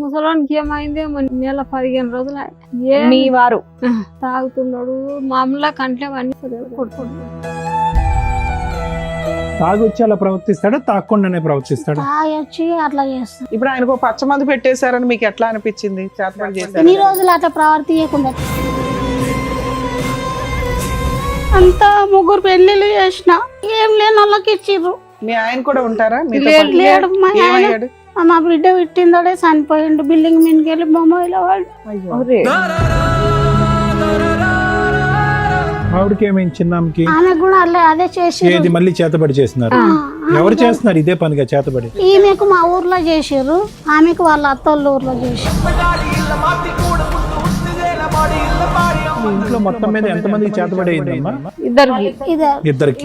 ముసలానికి ఏమైంది నెల 15 రోజులు మీ వారు తాగుతున్నాడు మామూలుగా కంట్లో అన్ని కొట్టుకుంటున్నాడు. తాగొచ్చి అలా ప్రవర్తిస్తాడా తాగకుండానే ప్రవర్తిస్తాడా? తాగొచ్చి అట్లా చేస్తాడు. ఇప్పుడు ఆయనకు పచ్చ మందు పెట్టేశారని మీకు ఎట్లా అనిపించింది? చేతపడి ఇన్ని చేశారు రోజులు అట్లా ప్రవర్తించకుండా అంతా ముగ్గురు పెళ్లిళ్ళు చేసిన ఏం లేని వాళ్ళకి ఇచ్చిర్రు. మీ ఆయన కూడా ఉంటారా మీతో లేదు, పాటు? లేడు మా ఆయన. ఏమయ్యాడు? మా బిడ్డ పెట్టిందోడే చనిపోయిండు. బిల్డింగ్ మీదకి వెళ్ళి బొమ్మాయిలో వాడు. ఒరే. ఆవిడకి ఏమైంది? చిన్నమ్మకి ఆమె కూడా అదే చేసిర్రు. ఏది మళ్ళీ చేతబడి చేస్తున్నారు? ఎవరు చేస్తున్నారు ఇదే పనిగా చేతబడి? ఈమెకు మా ఊర్లో చేసిర్రు, ఆమెకు వాళ్ళ అత్తోళ్ళ ఊర్లో చేసిర్రు. ఇంట్లో మొత్తం మీద ఎంతమందికి చేతబడి అయిందమ్మా? ఇద్దరికి.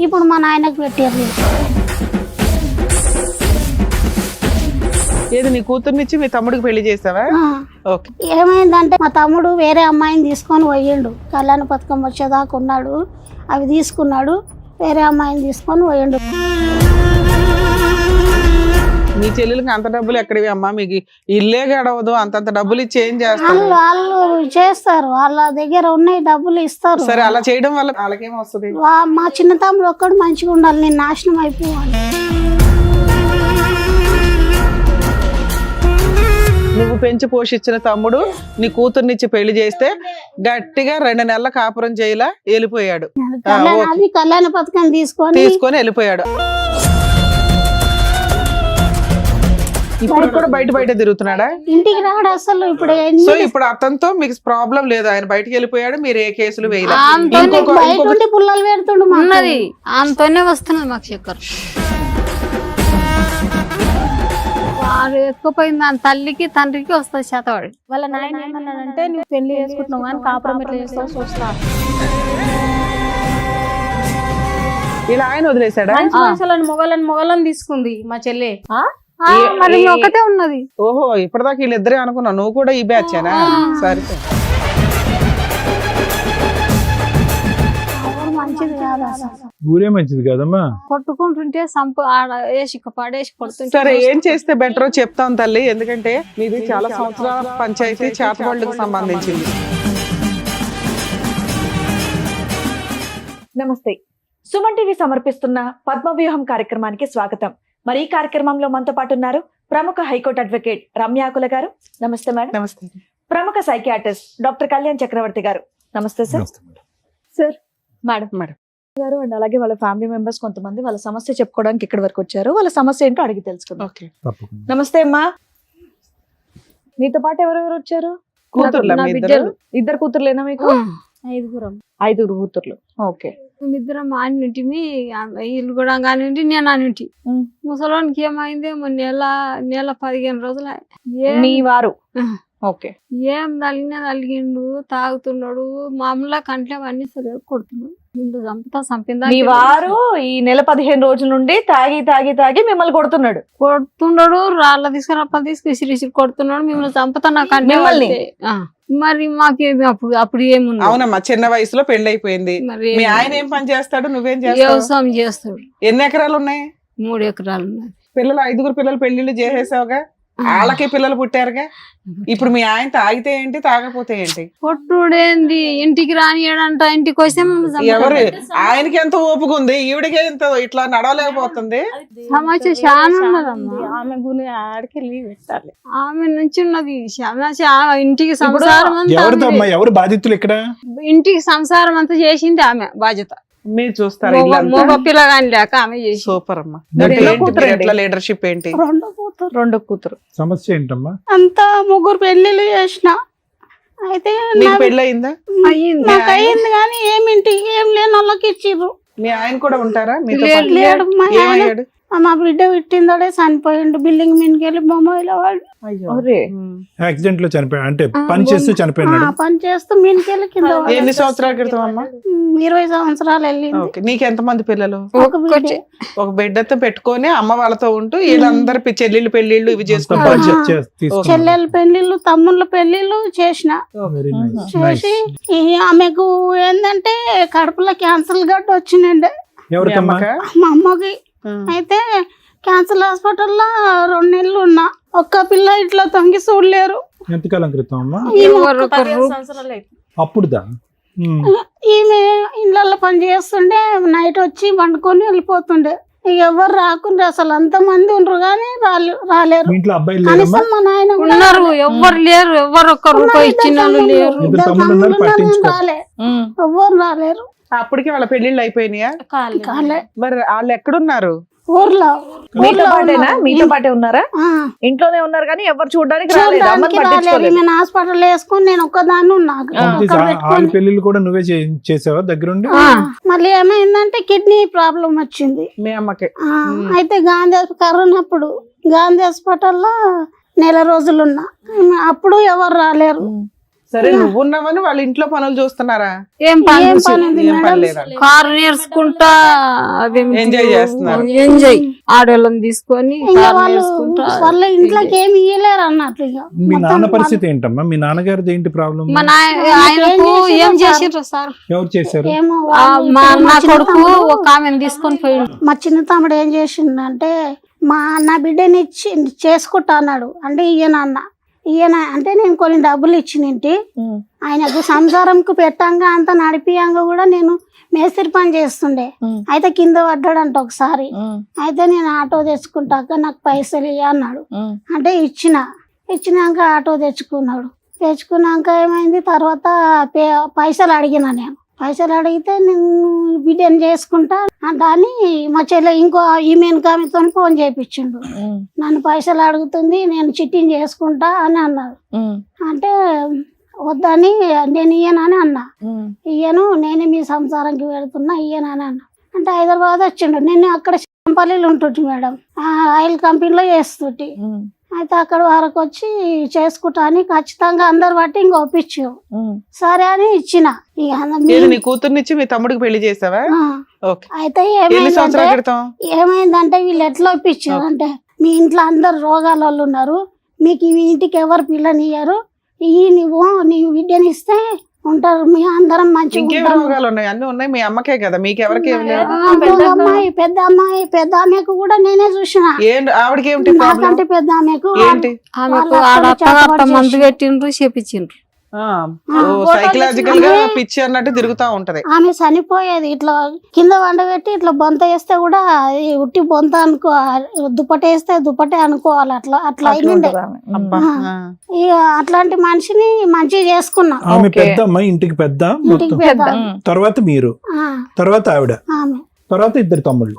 ఇప్పుడు మా నాయనకు పెట్టారు. ఏది నీ కూతుర్నిచ్చి మీ తమ్ముడికి పెళ్లి చేసావా? ఓకే. ఏమైందంటే మా తమ్ముడు వేరే అమ్మాయిని తీసుకొని పోయిండు. కళ్యాణ పథకం వచ్చేదాకా ఉన్నాడు, అవి తీసుకున్నాడు. వేరే అమ్మాయిని తీసుకొని పోయిండు. మీ చెల్లెలకి అంత డబ్బులు ఎక్కడివి అమ్మా? మీకు ఇల్లే గడవదు, అంతంత డబ్బులు ఇచ్చి ఏం చేస్తారు? వాళ్ళు చేస్తారు, వాళ్ళ దగ్గర ఉన్నాయి డబ్బులు ఇస్తారు. సరే, అలా చేయడం వల్ల వాళ్ళకేం వస్తుంది? మా చిన్న తమ్ముడు ఒక్కడు మంచిగా ఉండాలి, నేను నాశనం అయిపోవాలి. నువ్వు పెంచి పోషించిన తమ్ముడు నీ కూతుర్నిచ్చి పెళ్లి చేస్తే గట్టిగా 2 నెలల కాపురం చేయలా వెళ్ళిపోయాడు. అది కళ్యాణ పథకం తీసుకొని వెళ్ళిపోయాడు. ఇప్పుడు కూడా బయట తిరుగుతున్నాడా? ఇంటికి రాడు అసలు. ఇప్పుడు సో ఇప్పుడు అతనితో మీకు ప్రాబ్లం లేదు, ఆయన బయటకు వెళ్ళిపోయాడు, మీరు ఏ కేసులు వేయలేదు. బయట ఉండి పుల్లలు పెడుతుండు. ఉన్నది ఆమెతోనే వస్తున్నది మాకు చక్కర. వారు ఎత్తుకుపోయింది దాని తల్లికి తండ్రికి వస్తుంది చేతవాడు. వాళ్ళ నాయన ఏమన్నాడంటే నువ్వు పెళ్లి చేసుకుంటున్నావు కానీ కాపురం ఎట్లా చేస్తావు చూస్తా. ఇలా ఆయన వదిలేశాడా? మంచి మనుషులను మొగలను తీసుకుంది మా చెల్లె. మరి ఒకటే ఉన్నది. ఓహో, ఇప్పటిదాకా వీళ్ళిద్దరే అనుకున్నా, నువ్వు కూడా ఈ బ్యాచేనా? సరే, మంచిది కాదు అసలు. ఊరే మంచిది కదమ్మా. కొట్టుకుంటుంటే వేసి పడేసి కొడుతుంటే. సరే, ఏం చేస్తే బెటరో చెప్తాం తల్లి, ఎందుకంటే మీది చాలా సంవత్సరాల పంచాయతీ చేతబడులకు సంబంధించింది. నమస్తే. సుమన్ టీవీ సమర్పిస్తున్న పద్మవ్యూహం కార్యక్రమానికి స్వాగతం. మరి ఈ కార్యక్రమంలో మనతో పాటు ఉన్నారు ప్రముఖ హైకోర్టు అడ్వకేట్ రమ్యాకుల గారు. నమస్తే మేడం. నమస్తే. ప్రముఖ సైకియాట్రిస్ట్ డాక్టర్ కళ్యాణ్ చక్రవర్తి గారు. నమస్తే సార్. సార్, మేడం గారు అండ్ అలాగే వాళ్ళ ఫ్యామిలీ మెంబర్స్ కొంతమంది వాళ్ళ సమస్య చెప్పుకోవడానికి ఇక్కడి వరకు వచ్చారు. వాళ్ళ సమస్య ఏంటో అడిగి తెలుసుకుందాం. ఓకే. నమస్తే అమ్మా. మీతో పాటు ఎవరెవరు వచ్చారు? కూతుర్లా మీ ఇద్దరు? ఇద్దరు కూతుర్లేనా మీకు? 5 కూతుర్లు. ఓకే. మేమిద్దరం ఆనింటిమి, వీళ్ళు కూడా కానివ్వండి, నేను ఆనింటి. ముసలానికి ఏమైంది నెల 15 రోజులు మీ వారు? ఓకే. ఏం నలిగిండు, తాగుతున్నాడు మామూలుగా కంట్లో అన్ని సరే కొడుతున్నాడు. ముందు చంపిందా. మీ వారు ఈ నెల 15 రోజుల నుండి తాగి మిమ్మల్ని కొడుతున్నాడు. రాళ్ళ తీసుకురప్పలు విసిరి కొడుతున్నాడు. మిమ్మల్ని చంపుతా నాకు అంటే మరి మాకేమి అప్పుడు ఏముంది? అవునమ్మా, చిన్న వయసులో పెళ్లి అయిపోయింది. మీ ఆయన ఏం పని చేస్తాడు, నువ్వేం చేస్తావు? వ్యవసాయం చేస్తాడు. ఎన్ని ఎకరాలు ఉన్నాయి? 3 ఎకరాలు ఉన్నాయి. పిల్లలు 5 పిల్లలు పెళ్లిళ్ళు చేసేసావుగా, వాళ్ళకి పిల్లలు పుట్టారుగా. ఇప్పుడు మీ ఆయన తాగితే ఏంటి, తాగపోతే ఏంటి? కొట్టుడేంది, ఇంటికి రానియడంట. ఇంటికి వస్తే ఎవరు? ఆయనకి ఎంత ఓపిక ఉంది, ఈవిడికే ఇంత ఇట్లా నడవలేకపోతుంది. సమస్య చాలా ఉన్నదమ్మా. ఆమె గురి ఆడికెళ్ళి పెట్టాలి. ఆమె నుంచి ఉన్నది సమస్య. ఇంటికి సంసారం ఎవరిదమ్మా? ఎవరు బాధితులు ఇక్కడ? ఇంటికి సంసారం అంతా చేసింది ఆమె బాధ్యత. మీరు చూస్తారు మగ పిల్లగాని లేక ఆమె చేసి. సూపర్ అమ్మా. ఎట్లా లీడర్షిప్ ఏంటి? 2 కూతురు. సమస్య ఏంటమ్మా? అంతా ముగ్గురు పెళ్లిళ్ళు చేసిన. అయితే నీకు పెళ్లి అయిందా? నాకు అయింది కానీ ఏం లేని వాళ్ళకి ఇచ్చిర్రు. మీ ఆయన కూడా ఉంటారా? లేడు మా ఆయన. మా బిడ్డ పెట్టిందోడే చనిపోయిండు. బిల్డింగ్ మీదకి వెళ్ళి బొమ్మాయిలో వాడు. యాక్సిడెంట్ లో చనిపోయాడు అంటే పని చేస్తూ చనిపోయినాడు. పని చేస్తూ మీదకెళ్ళి కింద. ఎన్ని సంవత్సరాల క్రితం అమ్మా? 20 సంవత్సరాలు వెళ్ళింది. నీకు ఎంత మంది పిల్లలు? ఒక బిడ్డతో పెట్టుకొని అమ్మ వాళ్ళతో ఉంటూ వీళ్ళందరూ చెల్లెళ్ళు పెళ్లిళ్ళు ఇవి చేసుకోవాలి. చెల్లెళ్ళ పెళ్లిళ్ళు, తమ్ముళ్ళ పెళ్లిళ్ళు చేసిన. చేసి ఆమెకు ఏంటంటే కడుపులో క్యాన్సర్ గడ్డ వచ్చిందండి ఎవరికమ్మా? మా అమ్మకి. అయితే క్యాన్సర్ హాస్పిటల్లో 2 నెలలు ఉన్నా. ఒక్క పిల్ల ఇట్లా తొంగి చూడలేరు. ఎంతకాలం క్రితం అమ్మా? అప్పుడుదా? ఈమె ఇళ్ళల్లో పని చేస్తుండే, నైట్ వచ్చి వండుకొని వెళ్ళిపోతుండే. ఇక ఎవరు రాకుండా అసలు అంతమంది ఉండరు కానీ రాలేరు. మీ ఇంట్లో అబ్బాయిలు లేరమ్మా? కనీసం మా నాయన కూడా ఉన్నారు, ఎవ్వరు లేరు, ఎవరు ఒక్క రూపాయి ఇచ్చిన వాళ్ళు లేరు. ఇద్దరు తమ్ముళ్ళు ఉన్నారు, పట్టించుకో. రాలే, ఎవ్వరు రాలేరు. అప్పటికి వాళ్ళ పెళ్లిళ్ళు అయిపోయినాయా? కాలే. మరి వాళ్ళు ఎక్కడున్నారు? ఊర్లో మీతో పాటేనా? మీతో పాటే ఉన్నారా? ఆ, ఇంట్లోనే ఉన్నారు కానీ ఎవరు చూడడానికి రాలేదు, అమ్మని చూడడానికి రాలేరు. పట్టించుకోలేదు. ఈమె హాస్పిటల్ వేసుకొని నేను ఒక్కదాన్ని ఉన్నా. వాళ్ళ పెళ్లిళ్ళు కూడా నువ్వే చేసావా దగ్గరుండి? మళ్ళీ ఏమైందంటే కిడ్నీ ప్రాబ్లం వచ్చింది. మీ అమ్మకి అయితే కరోనా అప్పుడు గాంధీ హాస్పిటల్లో 1 నెల రోజులున్నా. అప్పుడు ఎవరు రాలేరు. సరే, నువ్వు ఉన్నావని వాళ్ళ ఇంట్లో పనులు చూస్తున్నారా? ఏం పని ఏం పని ఉంది ఏం పని మేడం? లేదా? కారు నేర్చుకుంటా అదేమి ఎంజాయ్ చేస్తున్నారు. ఎంజాయ్ ఆడవాళ్ళని తీసుకొని ఇంకా కారు వాళ్ళు నేర్చుకుంటా వాళ్ళ ఇంట్లోకి ఏమి ఇయ్యలేరు అన్నట్లు. ఇక మీ నాన్న పరిస్థితి ఏంటమ్మా? మీ నాన్నగారిది ఏంటి ప్రాబ్లం? మా ఆయనకు ఏం చేసిండ్రు సార్? ఎవరు చేశారు? ఏమో మా అన్న కొడుకు ఒక ఆమెను తీసుకొని పోయిండు. మా చిన్న తమ్ముడు ఏం చేసిండంటే నా బిడ్డని ఇచ్చి చేసుకుంటా అన్నాడు. అంటే ఈయన అంటే నేను కొన్ని డబ్బులు ఇచ్చినింటి. ఆయనకు సంసారంకు పెట్టంగా అంత నడిపియంగా కూడా నేను మేస్త్రి పని చేస్తుండే. అయితే కింద పడ్డాడంట ఒకసారి. అయితే నేను ఆటో తెచ్చుకుంటాక నాకు పైసలు ఇయ్య అన్నాడు. అంటే ఇచ్చినాక ఆటో తెచ్చుకున్నాక ఏమైంది, తర్వాత పైసలు అడిగిన నేను. పైసలు అడిగితే నేను బిడ్డని చేసుకుంటా అని మా చెల్లె ఇంకో ఈమెతో ఫోన్ చేయించిండు. నన్ను పైసలు అడుగుతుంది, నేను చిట్టింగ్ చేసుకుంటా అని అన్నాడు. అంటే వద్దని నేను ఇయ్యనని అన్నా. ఇయ్యను, నేనే మీ సంసారానికి పెడుతున్నా, ఇయ్యనని అన్నా. అంటే హైదరాబాద్ వచ్చిండు. నేను అక్కడ పల్లీలు ఉంటుంటి మేడం, ఆయిల్ కంపెనీలో చేస్తుంటి. అయితే అక్కడ వరకు వచ్చి చేసుకుంటా అని ఖచ్చితంగా అందరు బట్టి ఇంక ఒప్పించు. సరే అని ఇచ్చిన. నీ కూతుర్నిచ్చి మీ తమ్ముడికి పెళ్లి చేసావా? అయితే ఏమైందంటే వీళ్ళు ఎట్లా ఒప్పించారు అంటే, మీ ఇంట్లో అందరు రోగాల వాళ్ళు ఉన్నారు, మీకు ఈ ఇంటికి ఎవరు పిల్లనియ్యారు, నీ బిడ్డని ఇస్తే ఉంటారు, మీ అందరం మంచిగా రోగాలు ఉన్నాయి, అన్ని ఉన్నాయి. మీ అమ్మకే కదా, మీకెవరికి పెద్ద ఆమెకు కూడా నేనే చూసిన. ఆవిడకి ఏమిటి నాకంటే పెద్ద ఆమెకు ఆమెకు ఆడ మందు పెట్టిండ్రు, చేపించిండ్రు. సైకలాజికల్ గా పిచ్చి అన్నట్టు తిరుగుతా ఉంటది. ఆమె చనిపోయేది ఇట్లా కింద వండబెట్టి ఇట్లా బొంత వేస్తే కూడా ఉట్టి బొంత అనుకో, దుప్పటి వేస్తే దుప్పటే అనుకోవాలి. అట్లా అయింది. ఇక అట్లాంటి మనిషిని మంచిగా చేసుకున్నా. ఆమె పెద్ద అమ్మాయి, ఇంటికి పెద్ద, తర్వాత మీరు, తర్వాత ఆవిడ, తర్వాత 2 తమ్ముళ్ళు,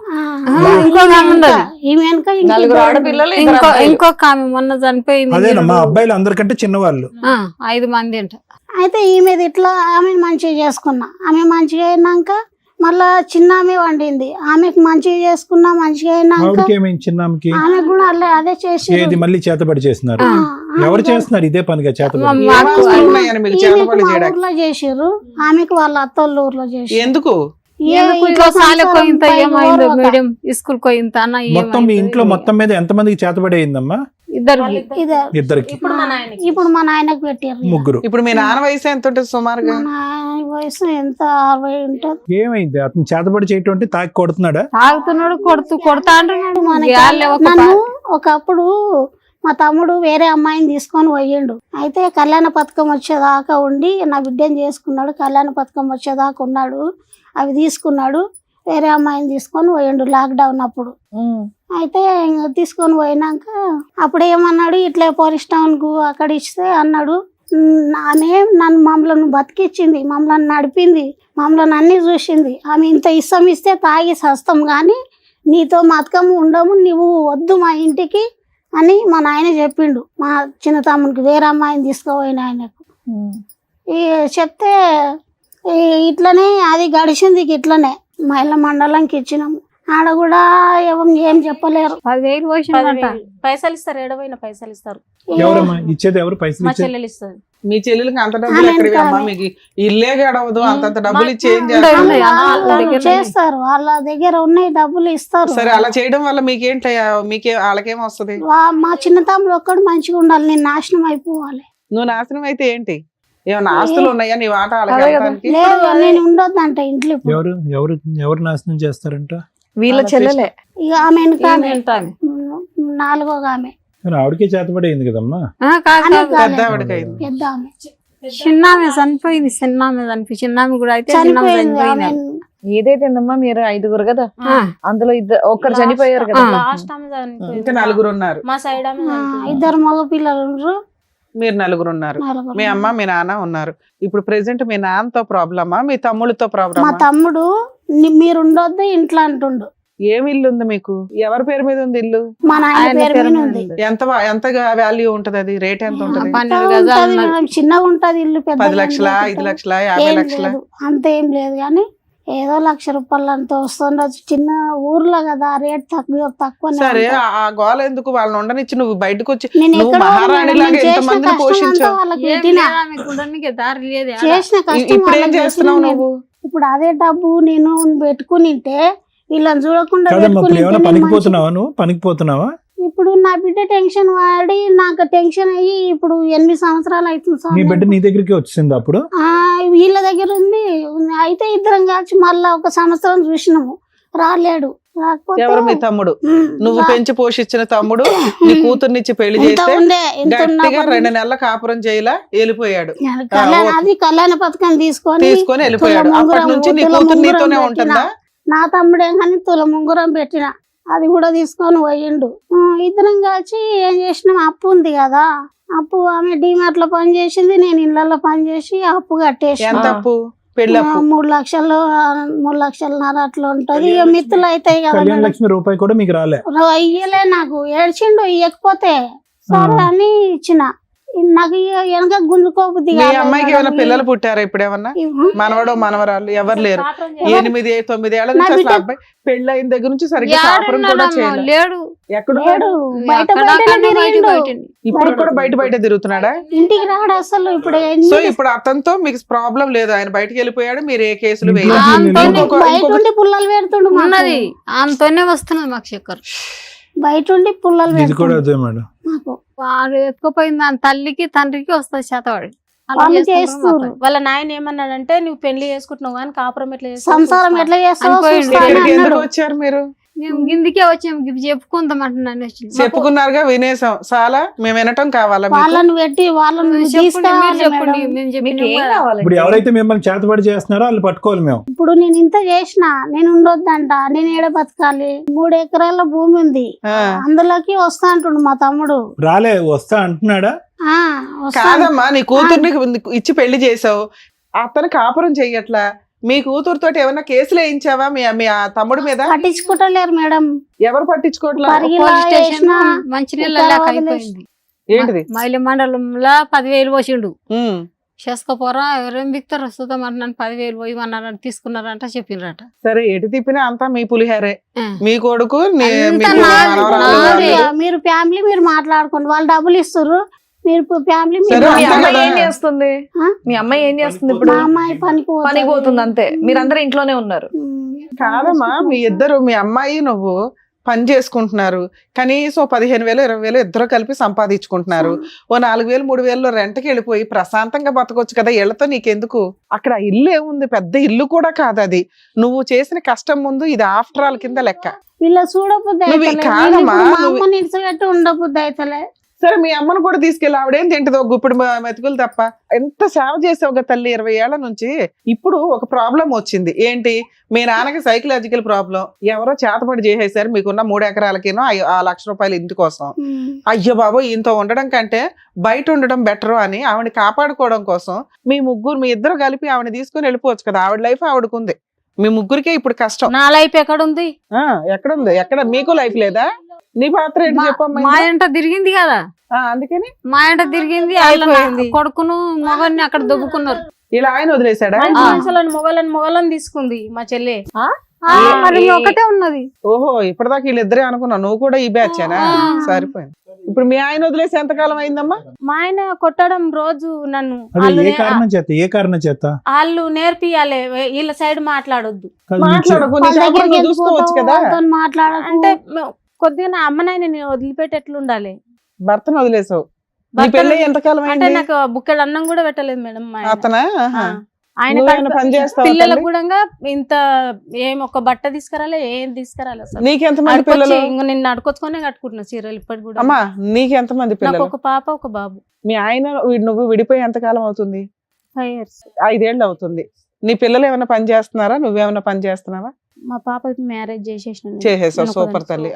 ఇంకొక ఆమె మొన్న చనిపోయింది. అదేనమ్మా అబ్బాయిలు అందరికంటే చిన్నవాళ్ళు. 5 మంది అంట. అయితే ఈమెది ఇట్లా ఆమెను మంచిగా చేసుకున్నా. ఆమె మంచిగా అయినాక మళ్ళా చిన్న ఆమె వండింది. ఆమెకు మంచిగా చేసుకున్నా. మంచిగా అయినాక ఆమె కూడా అదే చేసి మళ్ళీ చేతబడి చేస్తున్నారు. ఎవరు చేస్తున్నారు ఇదే పనిగా చేతబడి? ఊర్లో చేసారు. ఆమెకు వాళ్ళ అత్తోళ్ళ ఊర్లో చేసి. ఎందుకు? మొత్తం మీ ఇంట్లో మొత్తం మీద ఎంత మందికి చేతబడి అయిందమ్మా? ఇద్దరికి. ఇప్పుడు మా నాయనకు పెట్టారు 3. ఇప్పుడు మీ నాన్న వయసు ఎంత ఉంటుంది సుమారుగా? వయసు ఎంత 60 ఉంటుంది. ఏమైంది? అతను చేతబడి చేయటం అంటే తాకి కొడుతున్నాడా? తాగుతున్నాడు, కొడతా అంటున్నాడు. నన్ను ఒకప్పుడు మా తమ్ముడు వేరే అమ్మాయిని తీసుకొని పోయిండు. అయితే కళ్యాణ పథకం వచ్చేదాకా ఉండి నా బిడ్డని చేసుకున్నాడు. కళ్యాణ పథకం వచ్చేదాకా ఉన్నాడు, అవి తీసుకున్నాడు. వేరే అమ్మాయిని తీసుకొని పోయిండు లాక్డౌన్ అప్పుడు. అయితే తీసుకొని పోయినాక అప్పుడు ఏమన్నాడు, ఇట్లా పోలీస్ టౌన్ కు అక్కడ ఇస్తే అన్నాడు. ఆమె మమ్మల్ని బతికిచ్చింది, మమ్మల్ని నడిపింది, మమ్మల్ని అన్ని చూసింది. ఆమె ఇంత ఇష్టం ఇస్తే తాగి సస్తాం కానీ నీతో మతకం ఉండము, నువ్వు వద్దు మా ఇంటికి అని మా నాయన చెప్పిండు. మా చిన్న తమ్మునికి వేరే అమ్మాయిని తీసుకుపోయిన ఆయనకు చెప్తే ఇట్లనే అది గడిచింది. ఇట్లనే మహిళా మండలంకి ఇచ్చినాము. ఆడ కూడా ఏం చెప్పలేరు. 10,000 పైసలు ఇస్తారు, ఏడవైనా పైసలు ఇస్తారు. ఎవరమ్మా ఇచ్చేది? ఎవరు పైసలు? మా చెల్లెలు ఇస్తుంది. మీ చెల్లెలకి అంత డబ్బులు ఎక్కడివి అమ్మా? మీకు ఇల్లే గడవదు, అంతంత డబ్బులు ఇచ్చి ఏం చేస్తారు? వాళ్ళ దగ్గర ఉన్నాయి, డబ్బులు ఇస్తారు. సరే, అలా చేయడం వల్ల మీకేంట? వాళ్ళకేం వస్తుంది? మా చిన్న తమ్ముడు ఒక్కడు మంచిగా ఉండాలి, నేను నాశనం అయిపోవాలి. నువ్వు నాశనం అయితే ఏంటి? ఏమన్నా ఆస్తులు ఉన్నాయా నీ వాట? లేదు, నేను ఉండొద్దంట ఇంట్లో. ఎవరు నాశనం చేస్తారంట? వీళ్ళ చెల్లెలే. ఇక ఆమె వెనుక ఆమె, వింటాను. నాలుగో ఆమె కానీ ఆవిడకే చేతపడేయింది కదమ్మా. కాదు ఆమె కాదు. పెద్ద కాలేదు. ఆవిడకి అయింది. పెద్ద ఆమె చిన్నామె చనిపోయింది. చిన్నామె కూడా అయితే చిన్నామె చనిపోయింది. ఆమె చనిపోయింది. ఏదైతేందమ్మా మీరు 5గురు కదా, ఆ. అందులో ఒక్కరు చనిపోయారు కదా. లాస్ట్ ఆమె చనిపోయింది. ఇంకా 4 ఉన్నారు. మా సైడ్ ఆమె చనిపోయింది. ఇద్దరు మగ పిల్లలు ఉన్నారు. మీరు 4 ఉన్నారు. నలుగురు. మీ అమ్మ మీ నాన్న ఉన్నారు. ఇప్పుడు ప్రెసెంట్ మీ నాన్నతో ప్రాబ్లమా మీ తమ్ముడితో మా ప్రాబ్లమా? తమ్ముడు మీరు ఉండొద్దు ఇంట్లో అంటుండు. ఏం ఇల్లు ఉంది మీకు? ఎవరి పేరు మీద ఉంది ఇల్లు? మా నాయన ఆయన పేరు పేరు మీద మీద ఉంది. ఉంది. ఎంత వాల్యూ ఉంటది? అది రేట్ ఎంత ఉంటది? 12 ఉంటది గజాలు ఉన్నది. మేడం, చిన్నగా ఉంటది ఇల్లు. పెద్ద 10 లక్షల 5 లక్షల 50 లక్షల? అంత ఏం లేదు కానీ ఏదో 1,00,000 రూపాయలు అంత వస్తుండొచ్చు. చిన్న ఊర్లో కదా, రేట్ తక్కువ. సరే, ఆ గోల ఎందుకు? వాళ్ళని ఉండనిచ్చి నువ్వు బయటకు వచ్చి నేను నువ్వు ఎక్కడ మహారాణిలాగా ఎంత మందిని పోషించావు. వాళ్ళకి ఏం పెట్టిన లేదు, ఆమెకు ఉండడానికి దారి లేదు. చేసిన కష్టం ఇప్పుడు ఏం వాళ్ళకి చేస్తున్నావు చేసిన నువ్వు? ఇప్పుడు అదే డబ్బు నేను పెట్టుకునింటే వీళ్ళని చూడకుండా కాదమ్మా, ఇప్పుడు పెట్టుకునింటే ఏమైనా నేను పనికి మంచి- పోతున్నావా నువ్వు? పనికి పోతున్నావా? ఇప్పుడు నా బిడ్డ టెన్షన్ వాడి నాకు టెన్షన్ అయ్యి ఇప్పుడు 8 సంవత్సరాలు అవుతుంది సార్. నీ బిడ్డ నీ దగ్గరికి వచ్చింది అప్పుడు? వీళ్ళ దగ్గర ఉంది. అయితే ఇద్దరం కలిసి మళ్ళా 1 సంవత్సరం చూసినాము, రాలేడు. ఎవరు? మీ తమ్ముడు. నువ్వు పెంచి పోషించిన తమ్ముడు నీ కూతుర్నిచ్చి పెళ్లి ఇంత చేస్తే ఉండే ఇంత గట్టిగా ఉన్నప్పుడు 2 నెలల కాపురం చేయలా వెళ్ళిపోయాడు. కళ్యాణ పథకం తీసుకొని వెళ్ళిపోయాడు. అప్పటి నుంచి నీ కూతురు నీతోనే ఉంటుందా? నా తమ్ముడే కానీ తులముంగురం పెట్టిన, అది కూడా తీసుకొని పోయిండు. ఇద్దరం కలిసి ఏం చేసినాం, అప్పు ఉంది కదా, అప్పు ఆమె డిమార్ట్ లో పని చేసింది, నేను ఇళ్లలో పని చేసి అప్పు కట్టేసి ఎంత అప్పు? పెళ్లి అప్పు 3 లక్షలు 3 లక్షలన్నర అట్లా ఉంటది. ఇక మిత్తులు అవుతాయి కదా కళ్యాణ మేడం. లక్ష్మి రూపాయి కూడా మీకు రాలే? ఇయ్యలే, నాకు ఏడ్చిండు ఇయ్యకపోతే సరే అని ఇచ్చిన. నాకు ఇక వెనక గుంజుకోబుద్ది మీ అమ్మాయికి ఏమైనా పిల్లలు పుట్టారా ఇప్పుడు? ఏమన్నా మనవడో మనవరాలు ఎవరు లేరు? 8-9 ఏళ్ల నుంచి అసలు అబ్బాయి పెళ్లి అయిన దగ్గర నుంచి సరిగ్గా కాపురం కూడా చేయలేదు. లేడు. ఎక్కడ లేడు, బయట అక్కడ బయటనే అక్కడ బయట తిరిగిండు. బయటనే. ఇప్పుడు కూడా బయట తిరుగుతున్నాడా? ఇంటికి రాడు అసలు. ఇప్పుడు సో ఇప్పుడు అతనితో మీకు ప్రాబ్లం లేదు, ఆయన బయటకు వెళ్ళిపోయాడు, మీరు ఏ కేసులు ఇంట్లో వేయలేదు. ఆమెతోనే ఇంకొక- బయట ఇంకొక- ఉండి పుల్లలు పెడుతుండు మాకు. ఉన్నది ఆమెతోనే వస్తున్నది మాకు చక్కెర. బయట ఉండి పుల్లలు ఇది కూడా పెడుతుండు అదే మేడం. మాకు. వాడు ఎత్తుకుపోయింది దాని తల్లికి తండ్రికి వస్తుంది చేతవాడు. అలా వాళ్ళు చేస్తున్నారు చేస్తున్నారు. మాతో. వాళ్ళ నాయన ఏమన్నాడంటే నువ్వు పెళ్లి చేసుకుంటున్నావు కానీ కాపురం ఎట్లా చేస్తావు సంసారం చూస్తా. ఎట్లా చేస్తావో అనిపోయిండు. చూస్తా అని ఇక్కడికి ఎందుకు అన్నాడు. వచ్చారు మీరు? మేము గిందికే వచ్చాము, ఇవి చెప్పుకుందాం అంటున్నాను. చెప్పుకున్నారుగా, వినేసాం. చాలా మేము వినటం కావాలా మీకు? వాళ్ళని పెట్టి వాళ్ళని చెప్పండి, మీరు తీసుకురావాలి చెప్పండి, మేడం. మేము మీకు చెప్పినాం ఏం కదా. కావాలి? ఇప్పుడు ఎవరైతే మిమ్మల్ని చేతపడి చేస్తున్నారో వాళ్ళు పట్టుకోవాలి మేము. ఇప్పుడు నేను ఇంత చేసిన, నేను ఉండొద్దంట, నేను ఏడ బతకాలి? 3 ఎకరాల భూమి ఉంది, ఆ. అందులోకి వస్తా అంటుండు మా తమ్ముడు. రాలే, వస్తా అంటున్నాడా? ఆ, వస్తా. కాదమ్మా, నీ కూతుర్ని ఇచ్చి పెళ్లి చేసావు, అతను కాపురం చెయ్యట్లా. మీ కూతురుతో ఏమన్నా కేసులు వేయించావా మీ ఆ తమ్ముడి మీద? పట్టించుకుంటలేరు మేడం. ఎవరు పట్టించుకోవట్లా? పరిగిలా పోలీస్ స్టేషన్ వేసినా మంచినీళ్ళ ఇక్కడ లేక వదిలేసి- అయిపోయింది. ఏంటిది? మైలి మండలంలో 10,000 పోసిండు. ఉమ్. చేసుకోపోరా ఎవరేం బిక్తారు వస్తుందా మరి, నన్ను 10,000 పోయి అన్నారంట, తీసుకున్నారంట, చెప్పినరట. సరే, ఎటు తిప్పినా అంతా మీ పులిహారే. ఆ. మీ కొడుకు అంతా మీ నాది, మనవరాలు నాది. వాళ్ళు. మీరు ఫ్యామిలీ మీరు మాట్లాడుకోండి, వాళ్ళు డబ్బులు ఇస్తారు, మీరు ఫ్యామిలీ సరే, మీ అంతే అమ్మాయి కదా. ఏం చేస్తుంది? ఆ? మీ అమ్మాయి ఏం చేస్తుంది ఇప్పుడు? మా అమ్మాయి పనికి పోతుంది అంతే. మీరందరూ ఇంట్లోనే ఉన్నారు. కాదమ్మా, మీ ఇద్దరు, మీ అమ్మాయి నువ్వు పని చేసుకుంటున్నారు, కనీసం 15,000 20,000 ఇద్దరు కలిపి సంపాదించుకుంటున్నారు. ఓ 4,000 3,000 రెంట్కి వెళ్ళిపోయి ప్రశాంతంగా బతకొచ్చు కదా. ఇళ్లతో నీకెందుకు? అక్కడ ఇల్లు ఏముంది, పెద్ద ఇల్లు కూడా కాదు అది. నువ్వు చేసిన కష్టం ముందు ఇది ఆఫ్టర్ ఆల్ కింద లెక్క. వీళ్ళ చూడబుద్ధి నువ్వు అయితలే. కాదమ్మా, వీళ్ళు ఇప్పుడు మా నువ్వు- అమ్మని ఇడిచిపెట్టి ఉండబుద్ధి అయితలే. సరే, మీ అమ్మను కూడా తీసుకెళ్ళి ఆవిడేం తింటదో గుప్పుడు మెతుకులు తప్ప. ఎంత సేవ చేసావుగా తల్లి 20 ఏళ్ల నుంచి. ఇప్పుడు ఒక ప్రాబ్లం వచ్చింది. ఏంటి? మీ నాన్నకి సైకలాజికల్ ప్రాబ్లం. ఎవరో చేతపడి చేసేసారు, మీకున్న 3 ఎకరాలకేనో ఆ 1,00,000 రూపాయలు ఇంటి కోసం. అయ్యో బాబు, ఇంత ఉండడం కంటే బయట ఉండడం బెటర్ అని ఆవిడ కాపాడుకోవడం కోసం మీ ఇద్దరు కలిపి ఆవిడ తీసుకుని వెళ్ళిపోవచ్చు కదా. ఆవిడ లైఫ్ ఆవిడకుంది, మీ ముగ్గురికే ఇప్పుడు కష్టం. నా లైఫ్ ఎక్కడుంది? ఎక్కడుంది? ఎక్కడ మీకు లైఫ్ లేదా? నీ పాత్ర ఏంటి చెప్పమ్మా? మా ఇంట తిరిగింది కదా, అందుకని మా ఇంట తిరిగింది. అయిపోయింది. కొడుకును మగన్ని అక్కడ దొబ్బుకున్నారు. ఇలా ఆయన వదిలేశాడా? మనుషులను మొగలను తీసుకుంది మా చెల్లె. మరి ఒకటే ఉన్నది. ఓహో, ఇప్పటిదాకా వీళ్ళిద్దరే అనుకున్నా, నువ్వు కూడా ఈ బ్యాచేనా? సరిపోయింది. ఇప్పుడు మీ ఆయన వదిలేసి ఎంతకాలం అయిందమ్మా? మా ఆయన కొట్టడం రోజు నన్ను. అదే ఏ కారణం చేత వాళ్ళు నేర్పియాలి, వీళ్ళ సైడ్ మాట్లాడొద్దు మాట్లాడకు, నీ వాళ్ళ కాపురం దగ్గరికి నువ్వు ఎందుకు చూసుకోవచ్చు పోతావు? కదా. వాళ్ళతోని మాట్లాడకు. అంటే కొద్దిగా నా అమ్మనాయన నేను వదిలిపెట్టి ఎట్లుండాలి? భర్తను వదిలేసావు. నీ భర్తను- పెళ్ళి ఎంతకాలం అంటే అయింది? నాకు బుక్కెడు అన్నం కూడా పెట్టలేదు మేడం మా ఆయన. అతనా? ఆహా. ఆ. ఆయన నువ్వేమైనా పని చేస్తావా పిల్లలకు తల్లి? కూడా ఇంత ఏం ఒక బట్ట తీసుకురాలే, ఏం తీసుకురాలి అసలు. నీకెంతమంది అడుకొచ్చి పిల్లలు? ఇంక నిన్ను అడుకొచ్చుకునే కట్టుకుంటున్నా చీరలు ఇప్పటికి కూడా. అమ్మా నీకెంతమంది నాకు పిల్లలు? ఒక పాప ఒక బాబు. మీ ఆయన నువ్వు విడిపోయి ఎంతకాలం అవుతుంది? 5 years. 5 ఏళ్ళు అవుతుంది. నీ పిల్లలు ఏమైనా పని చేస్తున్నారా? నువ్వేమైనా పని చేస్తున్నావా? మా పాపకి మ్యారేజ్ చేసేసిన. చేసేసావు, సూపర్ తల్లి.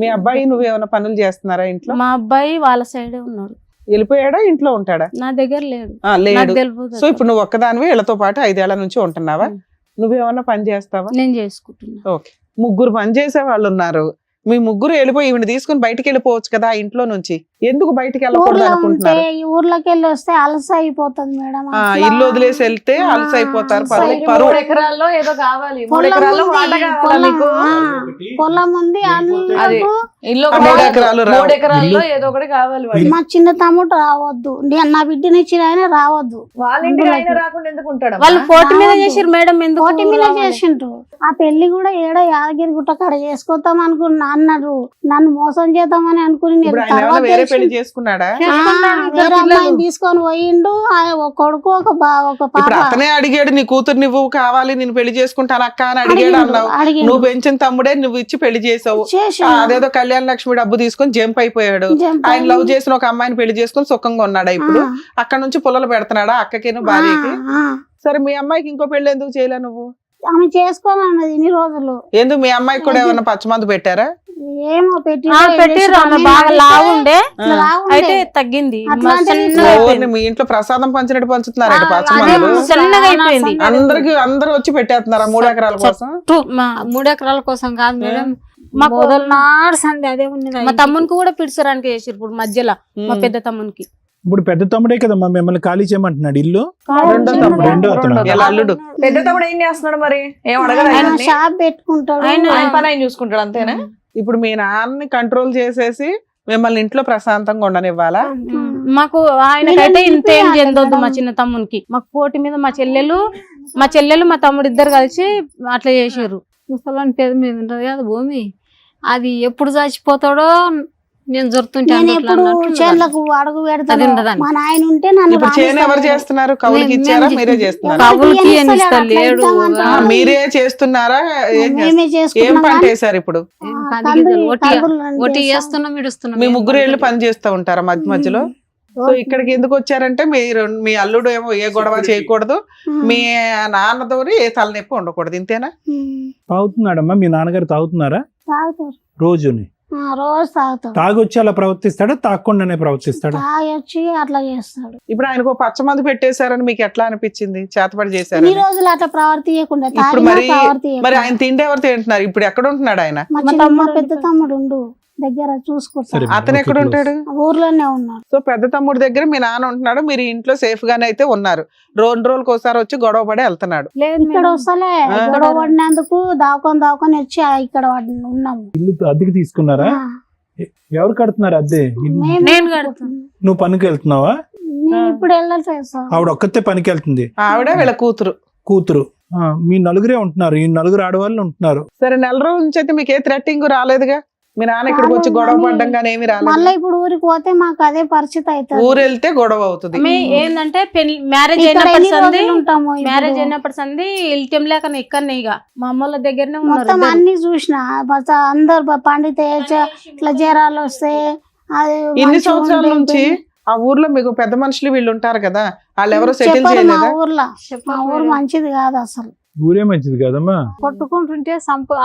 మీ అబ్బాయి నువ్వేమైనా పనులు చేస్తున్నారా ఇంట్లో? మా అబ్బాయి వాళ్ళ సైడే ఉన్నాడు, వెళ్ళిపోయాడా ఇంట్లో ఉంటాడా? నా దగ్గర లేడు. లేడు. నాకు తెలియదు. సో ఇప్పుడు నువ్వు ఒక్కదానివి వీళ్ళతో పాటు 5 ఏళ్ల నుంచి ఉంటున్నావా? నువ్వేమన్నా పని చేస్తావా? నేను చేసుకుంటున్నా. ఓకే, ముగ్గురు పని చేసే వాళ్ళు ఉన్నారు. మీ ముగ్గురు వెళ్ళిపోయి ఈవిని తీసుకుని బయటికి వెళ్ళిపోవచ్చు కదా ఇంట్లో నుంచి. ఎందుకు బయటికి వెళ్ళకూడదు ఊర్లో ఉంటే అనుకుంటున్నారు? ఈ ఊర్లోకి వెళ్ళి వస్తే అలస అయిపోతుంది మేడం. అసలు ఇల్లు వదిలేసి వెళ్తే అలసి అయిపోతారు. ఆ, పరువు సరే. పరువు 3 ఎకరాల్లో ఏదో కావాలి, 3 పొలం ఎకరాల్లో ఉంది, వాట కావాలా పొలం, మీకు? పొలం ఉంది అందరికీ. ఇల్లు ఆ 3 ఎకరాలు రావు. 3 ఎకరాల్లో ఏదో ఒకటి కావాలి వాడికి. మా చిన్న తమ్ముడు రావద్దు, నా బిడ్డని ఇచ్చిన ఆయన రావద్దు. వాళ్ళ ఇంటికి ఆయన రాకుండా ఎందుకు ఉంటాడు? వాళ్ళు పోటీ మీద రావద్దు. చేసిరు మేడం, ఎందుకు కోటి మీద రావాలి? చేసిండ్రు. ఆ పెళ్లి కూడా ఏడో యాదగిరి గుట్ట కాడ చేసుకొద్దాం అనుకున్నా అన్నారు. నన్ను మోసం చేద్దామని అనుకుని నేను ఇప్పుడు ఆయన తర్వాత ఏమైనా వేరే పెళ్లి తెలిసింది. చేసుకున్నాడా? వేరే అమ్మాయిని తీసుకొని పోయిండు. ఒక కొడుకు ఒక ఒక పాప. ఇప్పుడు అతనే అడిగాడు నీ కూతురు నువ్వు కావాలి నేను పెళ్లి చేసుకుంటాను అక్క అని అడిగాడు అన్నావు. అడిగిండు. నువ్వు పెంచిన తమ్ముడే నువ్వు ఇచ్చి పెళ్లి చేసావు. చేసిండు. అదేదో కళ్యాణ లక్ష్మి డబ్బు తీసుకొని జంప్ అయిపోయాడు. జంప్ ఆయన లవ్ అయ్యి. చేసిన ఒక అమ్మాయిని పెళ్లి చేసుకుని సుఖంగా ఉన్నాడా ఇప్పుడు? అక్కడ నుంచి పుల్లలు పెడుతున్నాడా అక్కకేను భార్యకి? ఆ, సరే మీ అమ్మాయికి ఇంకో పెళ్లి ఎందుకు చేయలే నువ్వు? ఆమె చేసుకోవాలన్నది ఇన్ని రోజులు. ఎందుకు మీ అమ్మాయికి కూడా ఏమన్నా పచ్చమందు పెట్టారా? ఏమో పెట్టి పెట్టిర్రు, ఆమె బాగా లావు ఉండే అయితే తగ్గింది. అట్లాంటిది సన్నగా ఓర్ని అయిపోయింది. మీ ఇంట్లో ప్రసాదం పంచినట్టు పంచుతున్నారట అదే పచ్చమందులు. సన్నగా అయిపోయింది. అందరూ వచ్చి పెట్టేస్తున్నారా 3 ఎకరాల కోసం? 3 ఎకరాల కోసం కాదు మేడం, మాకు మొదలు నాడు సంది అదే ఉన్నది. మా తమ్మునికి కూడా పిడిచడానికి చేసిరు ఇప్పుడు మధ్యలో, మా పెద్ద తమ్మునికి. ఇప్పుడు పెద్ద తమ్ముడే కదమ్మా మిమ్మల్ని ఖాళీ చేయమంటున్నాడు ఇల్లు. రెండో తమ్ముడు. రెండో అతను. ఎలా అల్లుడు? పెద్ద తమ్ముడు ఏం చేస్తున్నాడు మరి? ఏం అడగడు ఆయన ఆయన్ని? షాప్ పెట్టుకుంటాడు. ఆయన- ఆయన పని ఆయన చూసుకుంటాడు అంతేనా? ఇప్పుడు మీ నాన్నని కంట్రోల్ చేసేసి మిమ్మల్ని ఇంట్లో ప్రశాంతంగా ఉండనివ్వాలా? మాకు ఆయనకైతే ఇంత ఏం చెందొద్దు మా చిన్న తమ్మునికి. మాకు పోటీ మీద మా చెల్లెలు మా తమ్ముడు ఇద్దరు కలిసి అట్లా చేసారు. ముసలాని పేద మీద ఉంటది కదా భూమి, అది ఎప్పుడు చచ్చిపోతాడో నేను జరుగుతుంటే నేను ఎప్పుడు చేనులకు అడుగు పెడతాను. అది ఉండదండి. మా నాయన ఉంటే నన్ను ఇప్పుడు చేను ఎవరు రానిస్తలేడు. చేస్తున్నారు? కౌలుకి మేము ఇచ్చారా చేస్తాం. మీరే చేస్తున్నారా? కౌలుకి బియ్యం ఏం ఇస్తలేడు, ఇస్తలేడు. అట్లా ఇద్దామంటాడు. మీరే చేస్తున్నారా? మేమే ఏం చేసుకుంటున్నాం పంట కానీ వేసారు ఇప్పుడు? ఒకటి చేస్తున్నాం ఇడుస్తున్నాం. మీ ముగ్గురు ఏళ్ళు పని చేస్తూ ఉంటారా మధ్య మధ్యలో? సో ఇక్కడికి ఎందుకు వచ్చారంటే మీరు మీ అల్లుడు ఏమో ఏ గొడవ చేయకూడదు, మీ నాన్నతోని ఏ తలనొప్పి ఉండకూడదు, ఇంతేనా? తాగుతున్నాడమ్మా మీ నాన్నగారు? తాగుతున్నారా తాగుతారు. రోజుని? రోజు తాగుతాడు. తాగొచ్చి అలా ప్రవర్తిస్తాడా, తాగకుండానే ప్రవర్తిస్తాడా? తాగొచ్చి అట్లా చేస్తాడు. ఇప్పుడు ఆయనకు ఓ పచ్చమందు పెట్టేశారని మీకు ఎట్లా అనిపించింది? చేతపడి ఇన్ని చేశారని? రోజులు అట్లా ప్రవర్తియకుండా ఇప్పుడు మరి ప్రవర్తి మరి ఆయన తిండి ఎవరు తింటున్నారు? ఇప్పుడు ఎక్కడ ఉంటున్నాడు ఆయన? మా పెద్ద తమ్ముడు ఉండు దగ్గర చూసుకుంటాడు. సరే. అతను ఎక్కడ ఉంటాడు? ఊర్లోనే ఉన్నాడు. సో పెద్ద తమ్ముడు దగ్గర మీ నాన్న ఉంటున్నాడు, మీరు ఇంట్లో సేఫ్ గానే అయితే ఉన్నారు. రోజులకు ఒకసారి వచ్చి గొడవ పడి వెళ్తున్నాడు. లేదు ఇక్కడ వస్తలే ఇక్కడ పడినందుకు దావుకొని వచ్చి ఇక్కడ ఉన్నాము. ఇల్లు అద్దెకి తీసుకున్నారా? ఎవరు కడుతున్నారు అద్దె? మేము నేను కడుతున్నా. నువ్వు పనికి వెళ్తున్నావా? నేను ఇప్పుడు వెళ్ళట్లేదు సార్. ఆవిడ ఒక్కతే పనికి వెళ్తుంది, ఆవిడ వీళ్ళ కూతురు. కూతురు. మీ నలుగురే ఉంటున్నారు, ఈ నలుగురు ఆడవాళ్ళు ఉంటున్నారు. సరే, నెల రోజుల నుంచి అయితే మీకు ఏ థ్రెట్టింగ్ రాలేదుగా? మీ నాన్న ఇక్కడికి వచ్చి గొడవ పడ్డం కానీ ఏమి రాలేదు. మళ్ళీ ఇప్పుడు ఊరికి పోతే మాకు అదే పరిస్థితి అవుతుంది. ఊరు వెళ్తే గొడవ అవుతుంది. ఏంటంటే మ్యారేజ్ ఇక్కడ అయినప్పటి ఎన్ని సంది రోజులు ఉంటాము ఇప్పుడు? మ్యారేజ్ అయినప్పటి సంది ఇల్టం లేక ఇక్కడనే ఇక మా అమ్మల దగ్గరనే మొత్తం ఉన్నారు. అన్ని చూసిన అందరు పండితే ఇట్లా జ్వరాలు వస్తే అది ఇన్ని మంచిగా సంవత్సరాల ఉండే నుంచి ఆ ఊర్లో మీకు పెద్ద మనుషులు వీళ్ళు ఉంటారు కదా, వాళ్ళు ఎవరో సెటిల్ చెప్పరు మా చేయలేదా? ఊర్లో. మా ఊరు మంచిది కాదు అసలు. ఊరే మంచిది కదమ్మా. కొట్టుకుంటుంటే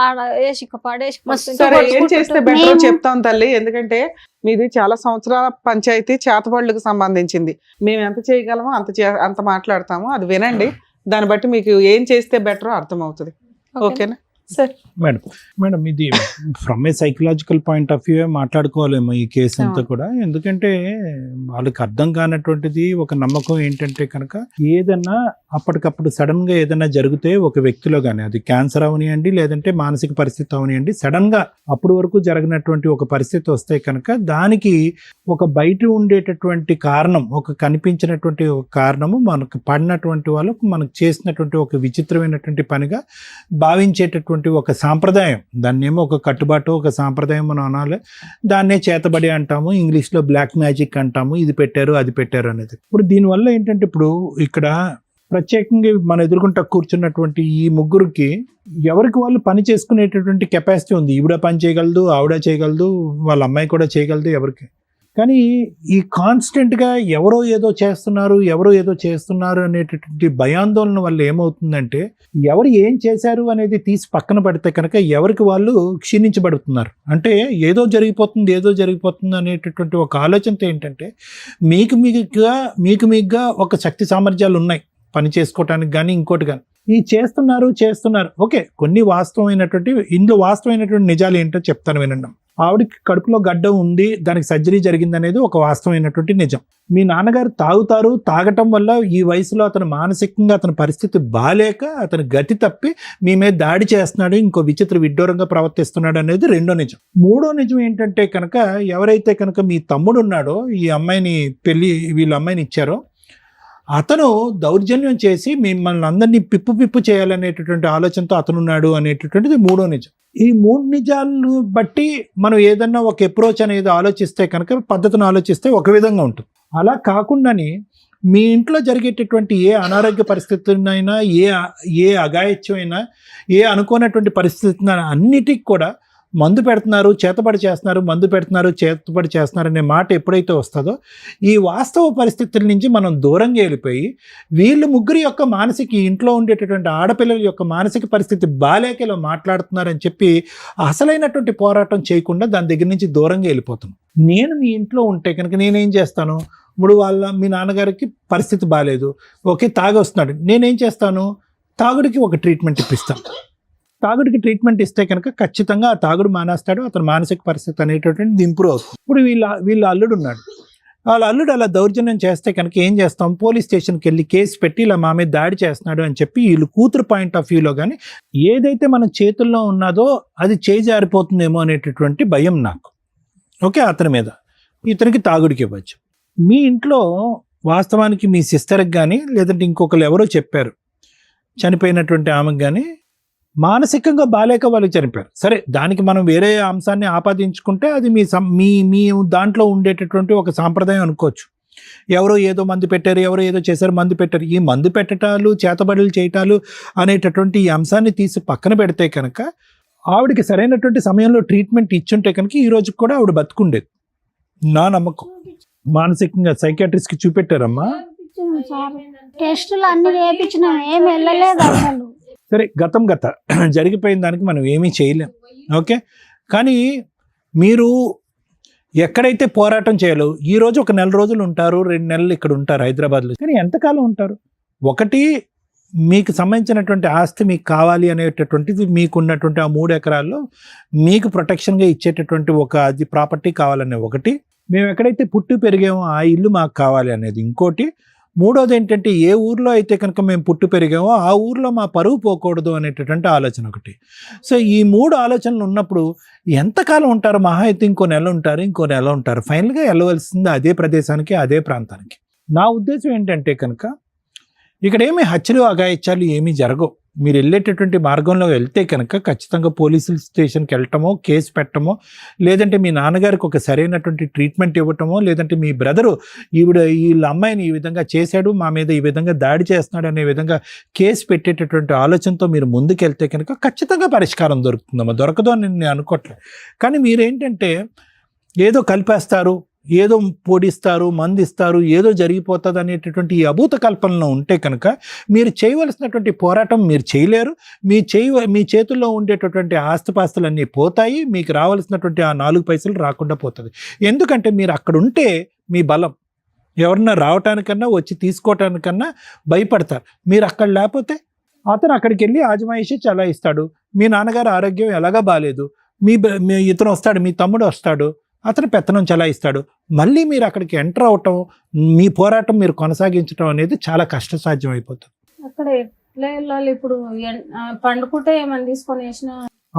ఆడ వేసి పడేసి కొడుతుంటే సరే, ఏం కొట్టుకుంటుంటే చేస్తే బెటర్ చెప్తాం తల్లి. ఎందుకంటే మీది చాలా సంవత్సరాల పంచాయతీ, చేతబడులకు సంబంధించింది. మేము ఎంత చేయగలమో అంత మాట్లాడతాము, అది వినండి. దాన్ని బట్టి మీకు ఏం చేస్తే బెటర్ అర్థం అవుతుంది. ఓకేనా? మేడం ఇది from a psychological point of view మాట్లాడుకోవాలేమో ఈ కేసు అంతా కూడా. ఎందుకంటే వాళ్ళకి అర్థం కానటువంటిది ఒక నమ్మకం ఏంటంటే కనుక ఏదన్నా అప్పటికప్పుడు సడన్ గా ఏదైనా జరిగితే ఒక వ్యక్తిలో కానీ, అది క్యాన్సర్ అవనియండి లేదంటే మానసిక పరిస్థితి అవనియండి, సడన్ గా అప్పటి వరకు జరిగినటువంటి ఒక పరిస్థితి వస్తే కనుక దానికి ఒక బయట ఉండేటటువంటి కారణం, ఒక కనిపించినటువంటి ఒక కారణము మనకు పడినటువంటి వాళ్ళకు మనకు చేసినటువంటి ఒక విచిత్రమైనటువంటి పనిగా భావించేటటువంటి ఒక సాంప్రదాయం. దాన్నేమో ఒక కట్టుబాటు, ఒక సాంప్రదాయం మనం అనాలి. దాన్నే చేతబడి అంటాము, ఇంగ్లీష్లో బ్లాక్ మ్యాజిక్ అంటాము. ఇది పెట్టారు అది పెట్టారు అనేది. ఇప్పుడు దీనివల్ల ఏంటంటే ఇప్పుడు ఇక్కడ ప్రత్యేకంగా మన ఎదుర్కొంటా కూర్చున్నటువంటి ఈ ముగ్గురికి ఎవరికి వాళ్ళు పని చేసుకునేటటువంటి కెపాసిటీ ఉంది. ఈవిడ పని చేయగలదు, ఆవిడ చేయగలదు, వాళ్ళ అమ్మాయి కూడా చేయగలదు ఎవరికి. కానీ ఈ కాన్స్టెంట్గా ఎవరో ఏదో చేస్తున్నారు అనేటటువంటి భయాందోళన వల్ల ఏమవుతుందంటే ఎవరు ఏం చేశారు అనేది తీసి పక్కన పడితే కనుక ఎవరికి వాళ్ళు క్షీణించబడుతున్నారు. అంటే ఏదో జరిగిపోతుంది అనేటటువంటి ఒక ఆలోచనతో ఏంటంటే మీకు మీకుగా ఒక శక్తి సామర్థ్యాలు ఉన్నాయి పని చేసుకోవటానికి కానీ ఇంకోటి కానీ. ఈ చేస్తున్నారు ఓకే, కొన్ని వాస్తవమైనటువంటి నిజాలు ఏంటో చెప్తాను వినండి. ఆవిడకి కడుపులో గడ్డ ఉంది, దానికి సర్జరీ జరిగింది అనేది ఒక వాస్తవమైనటువంటి నిజం. మీ నాన్నగారు తాగటం వల్ల ఈ వయసులో అతను మానసికంగా అతని పరిస్థితి బాలేక అతను గతి తప్పి మీ మీద దాడి చేస్తున్నాడు, ఇంకో విచిత్ర విడ్డూరంగా ప్రవర్తిస్తున్నాడు అనేది రెండో నిజం. మూడో నిజం ఏంటంటే కనుక ఎవరైతే కనుక మీ తమ్ముడు ఉన్నాడో, ఈ అమ్మాయిని వీళ్ళ అమ్మాయిని ఇచ్చారో, అతను దౌర్జన్యం చేసి మిమ్మల్ని అందరినీ పిప్పు చేయాలనేటటువంటి ఆలోచనతో అతనున్నాడు అనేటటువంటిది మూడో నిజం. ఈ మూడు నిజాలను బట్టి మనం ఏదన్నా ఒక అప్రోచ్ అనేది ఆలోచిస్తే కనుక, పద్ధతిని ఆలోచిస్తే ఒక విధంగా ఉంటుంది. అలా కాకుండానే మీ ఇంట్లో జరిగేటటువంటి ఏ అనారోగ్య పరిస్థితులైనా, ఏ అఘాయిత్యమైనా, ఏ అనుకోనటువంటి పరిస్థితులైనా అన్నిటికి కూడా మందు పెడుతున్నారు, చేతబడి చేస్తున్నారు అనే మాట ఎప్పుడైతే వస్తుందో, ఈ వాస్తవ పరిస్థితుల నుంచి మనం దూరంగా వెళ్ళిపోయి వీళ్ళు ముగ్గురి యొక్క ఇంట్లో ఉండేటటువంటి ఆడపిల్లల యొక్క మానసిక పరిస్థితి బాలేకలో మాట్లాడుతున్నారని చెప్పి అసలైనటువంటి పోరాటం చేయకుండా దాని దగ్గర నుంచి దూరంగా వెళ్ళిపోతున్నాం. నేను మీ ఇంట్లో ఉంటే కనుక నేనేం చేస్తాను? ఇప్పుడు మీ నాన్నగారికి పరిస్థితి బాగాలేదు, ఓకే, తాగొస్తున్నాడు, నేనేం చేస్తాను? తాగుడికి ఒక ట్రీట్మెంట్ ఇప్పిస్తాను. తాగుడికి ట్రీట్మెంట్ ఇస్తే కనుక ఖచ్చితంగా ఆ తాగుడు మానేస్తాడు, అతని మానసిక పరిస్థితి అనేటటువంటిది ఇంప్రూవ్ అవుతుంది. ఇప్పుడు వీళ్ళ అల్లుడు ఉన్నాడు, వాళ్ళ అల్లుడు అలా దౌర్జన్యం చేస్తే కనుక ఏం చేస్తాం? పోలీస్ స్టేషన్కి వెళ్ళి కేసు పెట్టి ఇలా మా మీద దాడి చేస్తున్నాడు అని చెప్పి వీళ్ళు కూతురు పాయింట్ ఆఫ్ వ్యూలో కానీ ఏదైతే మన చేతుల్లో ఉన్నదో అది చేజారిపోతుందేమో అనేటటువంటి భయం నాకు. ఓకే, అతని మీద, ఇతనికి తాగుడికి ఇవ్వచ్చు. మీ ఇంట్లో వాస్తవానికి మీ సిస్టర్కి కానీ లేదంటే ఇంకొకరు ఎవరో చెప్పారు, చనిపోయినటువంటి ఆమెకు కానీ మానసికంగా బాలేక వాళ్ళు చనిపోయారు. సరే, దానికి మనం వేరే అంశాన్ని ఆపాదించుకుంటే అది మీ దాంట్లో ఉండేటటువంటి ఒక సాంప్రదాయం అనుకోవచ్చు. ఎవరో ఏదో మందు పెట్టారు, ఎవరో ఏదో చేశారు, మందు పెట్టారు. ఈ మందు పెట్టటాలు, చేతబడులు చేయటాలు అనేటటువంటి ఈ అంశాన్ని తీసి పక్కన పెడితే కనుక ఆవిడకి సరైనటువంటి సమయంలో ట్రీట్మెంట్ ఇచ్చుంటే కనుక ఈ రోజుకి కూడా ఆవిడ బతుకుండేది నా నమ్మకం. మానసికంగా సైకాట్రిస్ట్కి చూపెట్టారమ్మా? టెస్టులు అన్ని చేయించినా ఏం వెళ్ళలేదు అసలు. సరే, గతం జరిగిపోయిన దానికి మనం ఏమీ చేయలేం. ఓకే, కానీ మీరు ఎక్కడైతే పోరాటం చేయాలో, ఈరోజు ఒక 4 రోజులు ఉంటారు, 2 నెలలు ఇక్కడ ఉంటారు హైదరాబాద్లో, కానీ ఎంతకాలం ఉంటారు? ఒకటి, మీకు సంబంధించినటువంటి ఆస్తి మీకు కావాలి అనేటటువంటిది, మీకున్నటువంటి ఆ 3 ఎకరాల్లో మీకు ప్రొటెక్షన్గా ఇచ్చేటటువంటి అది ప్రాపర్టీ కావాలనే ఒకటి, మేము ఎక్కడైతే పుట్టి పెరిగామో ఆ ఇల్లు మాకు కావాలి అనేది ఇంకోటి, మూడోది ఏంటంటే ఏ ఊర్లో అయితే కనుక మేము పుట్టి పెరిగామో ఆ ఊర్లో మా పరువు పోకూడదు అనేటటువంటి ఆలోచన ఒకటి. సో ఈ 3 ఆలోచనలు ఉన్నప్పుడు ఎంతకాలం ఉంటారు? మహా అయితే ఇంకో నెల ఉంటారు, ఫైనల్గా వెళ్ళవలసింది అదే ప్రదేశానికి, అదే ప్రాంతానికి. నా ఉద్దేశం ఏంటంటే కనుక ఇక్కడ ఏమీ హత్యలు, అఘాయిత్యాలు ఏమీ జరగవు. మీరు వెళ్ళేటటువంటి మార్గంలో వెళ్తే కనుక ఖచ్చితంగా పోలీసుల స్టేషన్కి వెళ్ళటమో, కేసు పెట్టమో, లేదంటే మీ నాన్నగారికి ఒక సరైనటువంటి ట్రీట్మెంట్ ఇవ్వటమో, లేదంటే మీ బ్రదరు వీళ్ళ అమ్మాయిని ఈ విధంగా చేశాడు, మా మీద ఈ విధంగా దాడి చేస్తున్నాడు అనే విధంగా కేసు పెట్టేటటువంటి ఆలోచనతో మీరు ముందుకెళ్తే కనుక ఖచ్చితంగా పరిష్కారం దొరుకుతుందమ్మా. దొరకదు అని నేను అనుకోవట్లేదు. కానీ మీరేంటంటే ఏదో కలిపేస్తారు, ఏదో పొడిస్తారు, మందిస్తారు, ఏదో జరిగిపోతుంది అనేటటువంటి ఈ అభూత కల్పనలో ఉంటే కనుక మీరు చేయవలసినటువంటి పోరాటం మీరు చేయలేరు. మీ చేతుల్లో ఉండేటటువంటి ఆస్తిపాస్తులన్నీ పోతాయి, మీకు రావాల్సినటువంటి ఆ 4 పైసలు రాకుండా పోతుంది. ఎందుకంటే మీరు అక్కడ ఉంటే మీ బలం, ఎవరన్నా రావటానికన్నా వచ్చి తీసుకోవటానికన్నా భయపడతారు. మీరు అక్కడ లేకపోతే అతను అక్కడికి వెళ్ళి ఆజమాయిషి చలాయిస్తాడు. మీ నాన్నగారు ఆరోగ్యం ఎలాగా బాగాలేదు, ఇతను వస్తాడు, మీ తమ్ముడు వస్తాడు, అతను పెత్తనం చలాయిస్తాడు. మళ్ళీ మీరు అక్కడికి ఎంటర్ అవటం, మీ పోరాటం మీరు కొనసాగించడం అనేది చాలా కష్టసాధ్యం అయిపోతుంది. అక్కడ ఎట్లా వెళ్ళాలి? ఇప్పుడు పండుకుంటే ఏమని తీసుకొని వేసిన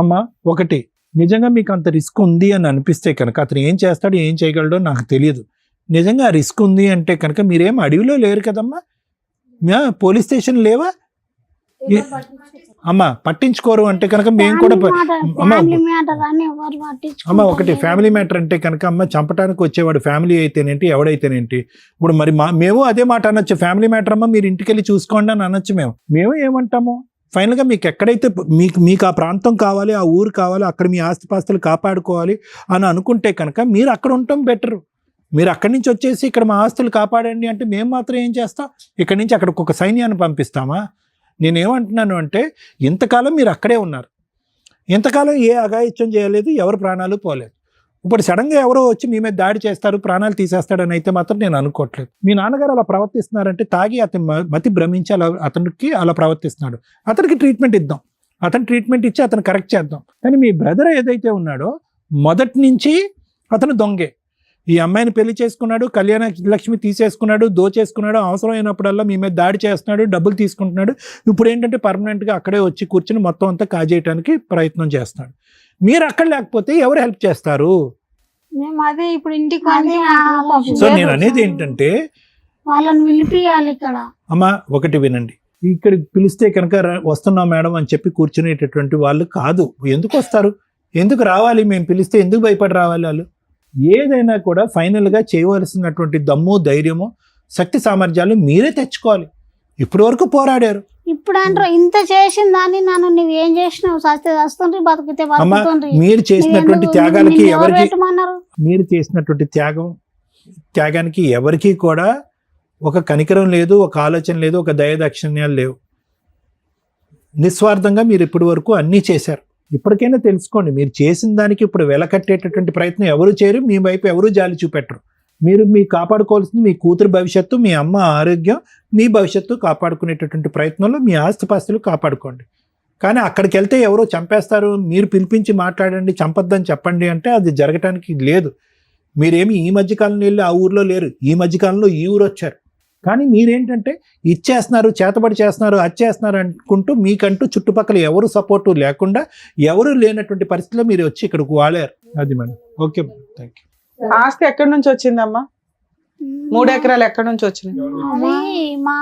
అమ్మా, ఒకటి, నిజంగా మీకు అంత రిస్క్ ఉంది అని అనిపిస్తే కనుక అతను ఏం చేస్తాడు, ఏం చేయగలడో నాకు తెలియదు. నిజంగా రిస్క్ ఉంది అంటే కనుక మీరేం అడవిలో లేరు కదమ్మా, పోలీస్ స్టేషన్ లేవా? అమ్మ పట్టించుకోరు అంటే కనుక మేము కూడా అమ్మ ఫ్యామిలీ మ్యాటర్ అని ఎవరు అమ్మ ఒకటి పట్టించుకుంటారు. ఫ్యామిలీ మ్యాటర్ అంటే కనుక అమ్మ చంపడానికి వచ్చేవాడు ఫ్యామిలీ అయితేనేంటి ఎవడైతేనేంటి. ఇప్పుడు మరి మేము అదే మాట అనొచ్చు, ఫ్యామిలీ మ్యాటర్ అమ్మ మీరు ఇంటికి వెళ్ళి చూసుకోండి అని అనొచ్చు. మేము ఏమంటాము, ఫైనల్గా మీకు ఎక్కడైతే మీకు ఆ ప్రాంతం కావాలి, ఆ ఊరు కావాలి, అక్కడ మీ ఆస్తిపాస్తులు కాపాడుకోవాలి అని అనుకుంటే కనుక మీరు అక్కడ ఉండటం బెటర్. మీరు అక్కడి నుంచి వచ్చేసి ఇక్కడ మా ఆస్తులు కాపాడండి అంటే మేము మాత్రం ఏం చేస్తాం, ఇక్కడి నుంచి అక్కడికి ఒక సైన్యాన్ని పంపిస్తామా? నేనేమంటున్నాను అంటే ఇంతకాలం మీరు అక్కడే ఉన్నారు, ఇంతకాలం ఏ అఘాయిత్యం చేయలేదు, ఎవరు ప్రాణాలు పోలేదు. ఇప్పుడు సడన్గా ఎవరో వచ్చి మీ మీద దాడి చేస్తారు, ప్రాణాలు తీసేస్తాడని అయితే మాత్రం నేను అనుకోవట్లేదు. మీ నాన్నగారు అలా ప్రవర్తిస్తున్నారంటే తాగి అతని మతి భ్రమించి అతనికి అలా ప్రవర్తిస్తున్నాడు, అతనికి ట్రీట్మెంట్ ఇద్దాం, అతను ట్రీట్మెంట్ ఇచ్చి అతను కరెక్ట్ చేద్దాం. కానీ మీ బ్రదర్ ఏదైతే ఉన్నాడో మొదటి నుంచి అతను దొంగే. ఈ అమ్మాయిని పెళ్లి చేసుకున్నాడు, కళ్యాణ లక్ష్మి తీసేసుకున్నాడు, దోచేసుకున్నాడు, అవసరమైనప్పుడల్లా మీ మీద దాడి చేస్తున్నాడు, డబ్బులు తీసుకుంటున్నాడు. ఇప్పుడు ఏంటంటే పర్మనెంట్గా అక్కడే వచ్చి కూర్చుని మొత్తం అంతా కాజేయడానికి ప్రయత్నం చేస్తున్నాడు. మీరు అక్కడ లేకపోతే ఎవరు హెల్ప్ చేస్తారు? మేము అదే ఇప్పుడు ఇంటికి అదే సో నేను అనేది ఏంటంటే వాళ్ళని పిలిపియాలి ఇక్కడ. అమ్మ ఒకటి వినండి, ఇక్కడికి పిలిస్తే కనుక వస్తున్నాం మేడం అని చెప్పి కూర్చునేటటువంటి వాళ్ళు కాదు. ఎందుకు వస్తారు, ఎందుకు రావాలి, మేము పిలిస్తే ఎందుకు భయపడి రావాలి వాళ్ళు? ఏదైనా కూడా ఫైనల్గా చేయవలసినటువంటి దమ్ము, ధైర్యము, శక్తి సామర్థ్యాలు మీరే తెచ్చుకోవాలి. ఇప్పటి వరకు పోరాడారు. ఇప్పుడు అంటారు ఇంత చేసిన దాన్ని నన్ను నువ్వేం చేసినావు, సస్తే వస్తుండ్రి, బతికితే అమ్మ బతుకుతుండ్రి. మీరు చేసినటువంటి త్యాగాలకి నిన్ను ఎవరు ఎవరికి పెట్టమన్నారు? మీరు చేసినటువంటి త్యాగానికి ఎవరికీ కూడా ఒక కనికరం లేదు, ఒక ఆలోచన లేదు, ఒక దయదాక్షిణ్యాలు లేవు. నిస్వార్థంగా మీరు ఇప్పటి వరకు అన్నీ చేశారు. ఇప్పటికైనా తెలుసుకోండి, మీరు చేసిన దానికి ఇప్పుడు వెలకట్టేటటువంటి ప్రయత్నం ఎవరు చేయరు, మీ వైపు ఎవరు జాలి చూపెట్టరు. మీరు కాపాడుకోవాల్సింది మీ కూతురు భవిష్యత్తు, మీ అమ్మ ఆరోగ్యం, మీ భవిష్యత్తు కాపాడుకునేటటువంటి ప్రయత్నంలో మీ ఆస్తిపాస్తులు కాపాడుకోండి. కానీ అక్కడికి వెళ్తే ఎవరో చంపేస్తారు, మీరు పిలిపించి మాట్లాడండి, చంపొద్దని చెప్పండి అంటే అది జరగటానికి లేదు. మీరేమి ఈ మధ్యకాలంలో వెళ్ళి ఆ ఊర్లో లేరు, ఈ మధ్యకాలంలో ఈ ఊరు వచ్చారు. కానీ మీరేంటంటే ఇచ్చేస్తున్నారు, చేతబడి చేస్తున్నారు, అది చేస్తున్నారు అనుకుంటూ మీకంటూ చుట్టుపక్కల ఎవరు సపోర్టు లేకుండా, ఎవరు లేనటువంటి పరిస్థితిలో మీరు వచ్చి ఇక్కడికి వాడారు. అది madam. Okay madam, thank you. ఆస్తి ఎక్కడి నుంచి వచ్చిందమ్మా? 3 ఎకరాలు ఎక్కడి నుంచి వచ్చినాయి? అది మా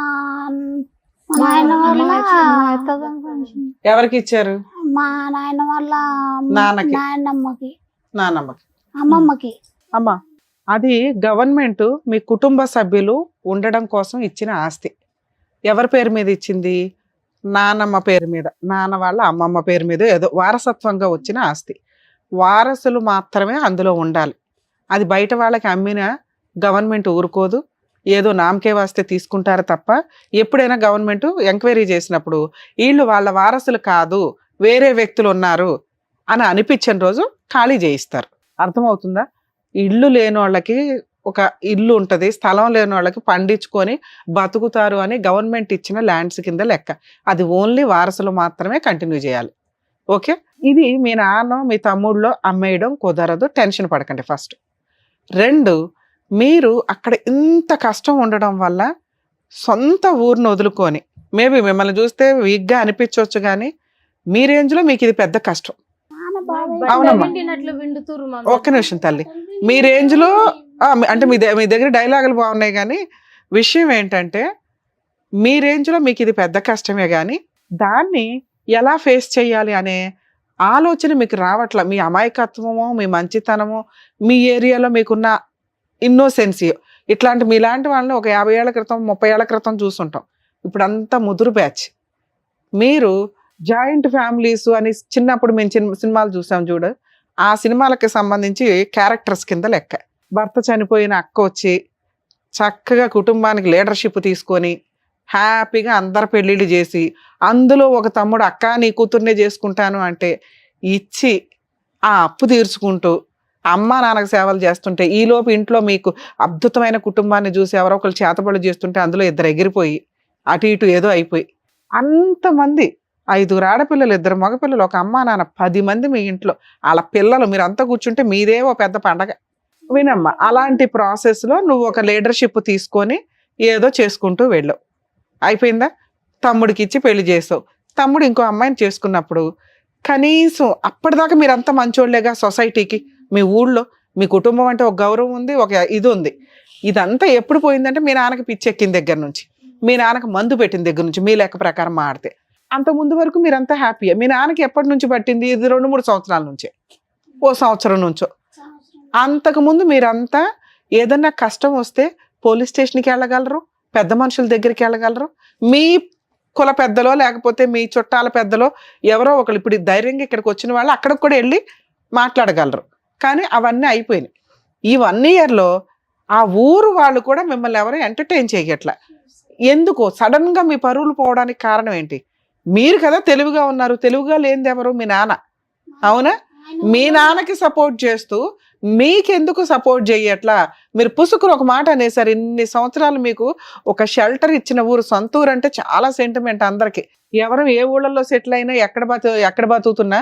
నాయన వాళ్ళ ఎవరికి ఇచ్చారు? మా నాయన వాళ్ళ నాన్నకి. నాయనమ్మకి, నానమ్మకి. అమ్మమ్మకి. అమ్మా, అది గవర్నమెంట్ మీ కుటుంబ సభ్యులు ఉండడం కోసం ఇచ్చిన ఆస్తి. ఎవరి పేరు మీద ఇచ్చింది? నానమ్మ పేరు మీద, నాన్న వాళ్ళ అమ్మమ్మ పేరు మీద ఏదో వారసత్వంగా వచ్చిన ఆస్తి. వారసులు మాత్రమే అందులో ఉండాలి. అది బయట వాళ్ళకి అమ్మిన గవర్నమెంట్ ఊరుకోదు, ఏదో నామకే వాస్తే తీసుకుంటారు తప్ప. ఎప్పుడైనా గవర్నమెంట్ ఎంక్వైరీ చేసినప్పుడు వీళ్ళు వాళ్ళ వారసులు కాదు, వేరే వ్యక్తులు ఉన్నారు అని అనిపించిన రోజు ఖాళీ చేయిస్తారు. అర్థమవుతుందా? ఇల్లు లేని వాళ్ళకి ఒక ఇల్లు ఉంటుంది, స్థలం లేని వాళ్ళకి పండించుకొని బతుకుతారు అని గవర్నమెంట్ ఇచ్చిన ల్యాండ్స్ కింద లెక్క. అది ఓన్లీ వారసులు మాత్రమే కంటిన్యూ చేయాలి. ఓకే, ఇది మీ నాన్న మీ తమ్ముళ్ళలో అమ్మేయడం కుదరదు, టెన్షన్ పడకండి. ఫస్ట్. 2, మీరు అక్కడ ఇంత కష్టం ఉండడం వల్ల సొంత ఊరిని వదులుకొని, మేబీ మిమ్మల్ని చూస్తే వీక్గా అనిపించవచ్చు కానీ మీ రేంజ్లో మీకు ఇది పెద్ద కష్టం. అవునమ్మా, ఒక్క నిమిషం తల్లి. మీ రేంజ్లో అంటే మీ దగ్గర డైలాగులు బాగున్నాయి కానీ విషయం ఏంటంటే మీ రేంజ్లో మీకు ఇది పెద్ద కష్టమే కానీ దాన్ని ఎలా ఫేస్ చేయాలి అనే ఆలోచన మీకు రావట్ల. మీ అమాయకత్వమో, మీ మంచితనమో, మీ ఏరియాలో మీకున్న ఇన్నోసెన్సీ, ఇట్లాంటి మీలాంటి వాళ్ళని ఒక 50 ఏళ్ల క్రితం 30 ఏళ్ల క్రితం చూసుంటాం. ఇప్పుడు అంతా ముదురు బ్యాచ్. మీరు జాయింట్ ఫ్యామిలీస్ అని చిన్నప్పుడు మేము సినిమాలు చూసాం చూడు, ఆ సినిమాలకి సంబంధించి క్యారెక్టర్స్ కింద లెక్క. భర్త చనిపోయిన అక్క వచ్చి చక్కగా కుటుంబానికి లీడర్షిప్ తీసుకొని హ్యాపీగా అందరు పెళ్ళిళ్ళు చేసి అందులో ఒక తమ్ముడు అక్క నీ కూతుర్నే చేసుకుంటాను అంటే ఇచ్చి ఆ అప్పు తీర్చుకుంటూ అమ్మ నాన్నకు సేవలు చేస్తుంటే ఈలోపు ఇంట్లో మీకు అద్భుతమైన కుటుంబాన్ని చూసి ఎవరో ఒకరు చేతబడులు చేస్తుంటే అందులో 2 ఎగిరిపోయి అటు ఇటు ఏదో అయిపోయి అంతమంది 5 ఆడపిల్లలు 2 మగపిల్లలు ఒక అమ్మ నాన్న 10 మంది మీ ఇంట్లో వాళ్ళ పిల్లలు మీరంతా కూర్చుంటే మీదేవో పెద్ద పండగ. వినమ్మా, అలాంటి ప్రాసెస్లో నువ్వు ఒక లీడర్షిప్ తీసుకొని ఏదో చేసుకుంటూ వెళ్ళావు. అయిపోయిందా? తమ్ముడికి ఇచ్చి పెళ్లి చేసావు. తమ్ముడు ఇంకో అమ్మాయిని చేసుకున్నప్పుడు కనీసం అప్పటిదాకా మీరంతా మంచోళ్ళేగా సొసైటీకి, మీ ఊళ్ళో మీ కుటుంబం అంటే ఒక గౌరవం ఉంది, ఒక ఇది ఉంది. ఇదంతా ఎప్పుడు పోయిందంటే మీ నాన్నకి పిచ్చెక్కిన దగ్గర నుంచి, మీ నాన్నకి మందు పెట్టిన దగ్గర నుంచి, మీ లెక్క ప్రకారం మాడితే అంత ముందు వరకు మీరంతా హ్యాపీ. మీ నాన్నకి ఎప్పటి నుంచి పట్టింది? ఇది 2-3 సంవత్సరాల నుంచే, ఓ సంవత్సరం నుంచో. అంతకుముందు మీరంతా ఏదన్నా కష్టం వస్తే పోలీస్ స్టేషన్కి వెళ్ళగలరు, పెద్ద మనుషుల దగ్గరికి వెళ్ళగలరు, మీ కుల పెద్దలో లేకపోతే మీ చుట్టాల పెద్దలో ఎవరో ఒకరు. ఇప్పుడు ధైర్యంగా ఇక్కడికి వచ్చిన వాళ్ళు అక్కడికి కూడా వెళ్ళి మాట్లాడగలరు. కానీ అవన్నీ అయిపోయినాయి. ఈ 1 yearలో ఆ ఊరు వాళ్ళు కూడా మిమ్మల్ని ఎవరు ఎంటర్టైన్ చేయట్లా. ఎందుకు సడన్ గా మీ పరువులు పోవడానికి కారణం ఏంటి? మీరు కదా తెలివిగా ఉన్నారు. తెలివిగా లేనిది ఎవరు? మీ నాన్న. అవునా? మీ నాన్నకి సపోర్ట్ చేస్తూ మీకెందుకు సపోర్ట్ చేయట్లా? మీరు పుసుకుని ఒక మాట అనేసారు. ఇన్ని సంవత్సరాలు మీకు ఒక షెల్టర్ ఇచ్చిన ఊరు, సొంత ఊరు అంటే చాలా సెంటిమెంట్ అందరికి. ఎవరు ఏ ఊళ్ళల్లో సెటిల్ అయినా ఎక్కడ బతుకుతున్నా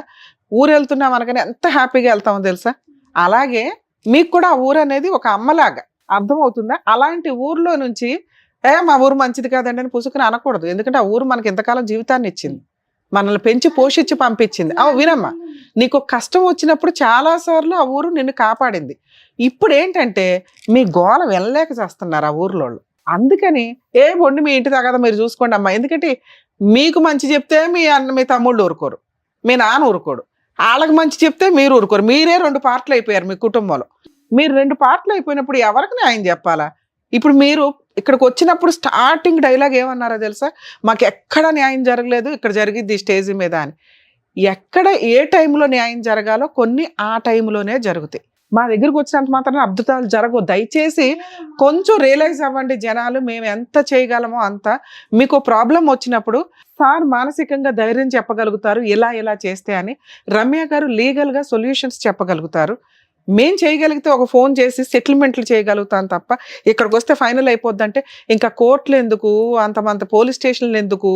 ఊరు వెళ్తున్నాం అనగానే ఎంత హ్యాపీగా వెళ్తామో తెలుసా? అలాగే మీకు కూడా ఆ ఊరు అనేది ఒక అమ్మలాగా. అర్థమవుతుందా? అలాంటి ఊర్లో నుంచి మా ఊరు మంచిది కాదండి అని పుసుకుని అనకూడదు. ఎందుకంటే ఆ ఊరు మనకి ఎంతకాలం జీవితాన్ని ఇచ్చింది, మనల్ని పెంచి పోషించి పంపించింది. వినమ్మా, నీకు కష్టం వచ్చినప్పుడు చాలాసార్లు ఆ ఊరు నిన్ను కాపాడింది. ఇప్పుడు ఏంటంటే మీ గోల వెళ్ళలేక చేస్తున్నారు ఆ ఊర్లో. అందుకని బొండి మీ ఇంటి తగదా మీరు చూసుకోండి అమ్మా. ఎందుకంటే మీకు మంచి చెప్తే మీ తమ్ముళ్ళు ఊరుకోరు, మీ నాన్న ఊరుకోడు. వాళ్ళకి మంచి చెప్తే మీరు ఊరుకోరు. మీరే 2 పార్ట్లు అయిపోయారు మీ కుటుంబంలో. మీరు 2 పార్ట్లు అయిపోయినప్పుడు ఎవరికి న్యాయం చెప్పాలా? ఇప్పుడు మీరు ఇక్కడికి వచ్చినప్పుడు స్టార్టింగ్ డైలాగ్ ఏమన్నారో తెలుసా? మాకు ఎక్కడ న్యాయం జరగలేదు, ఇక్కడ జరిగిద్ది స్టేజ్ మీద అని. ఎక్కడ ఏ టైంలో న్యాయం జరగాలో కొన్ని ఆ టైంలోనే జరుగుతాయి. మా దగ్గరకు వచ్చినంత మాత్రం అద్భుతాలు జరగవు. దయచేసి కొంచెం రియలైజ్ అవ్వండి జనాలు. మేము ఎంత చేయగలమో అంత. మీకు ప్రాబ్లం వచ్చినప్పుడు సార్ మానసికంగా ధైర్యం చెప్పగలుగుతారు, ఇలా చేస్తే అని. రమ్య గారు లీగల్గా సొల్యూషన్స్ చెప్పగలుగుతారు. మేం చేయగలిగితే ఒక ఫోన్ చేసి సెటిల్మెంట్లు చేయగలుగుతాం తప్ప ఇక్కడికి వస్తే ఫైనల్ అయిపోద్దంటే ఇంకా కోర్టులు ఎందుకు, అంతమంత పోలీస్ స్టేషన్లు ఎందుకు,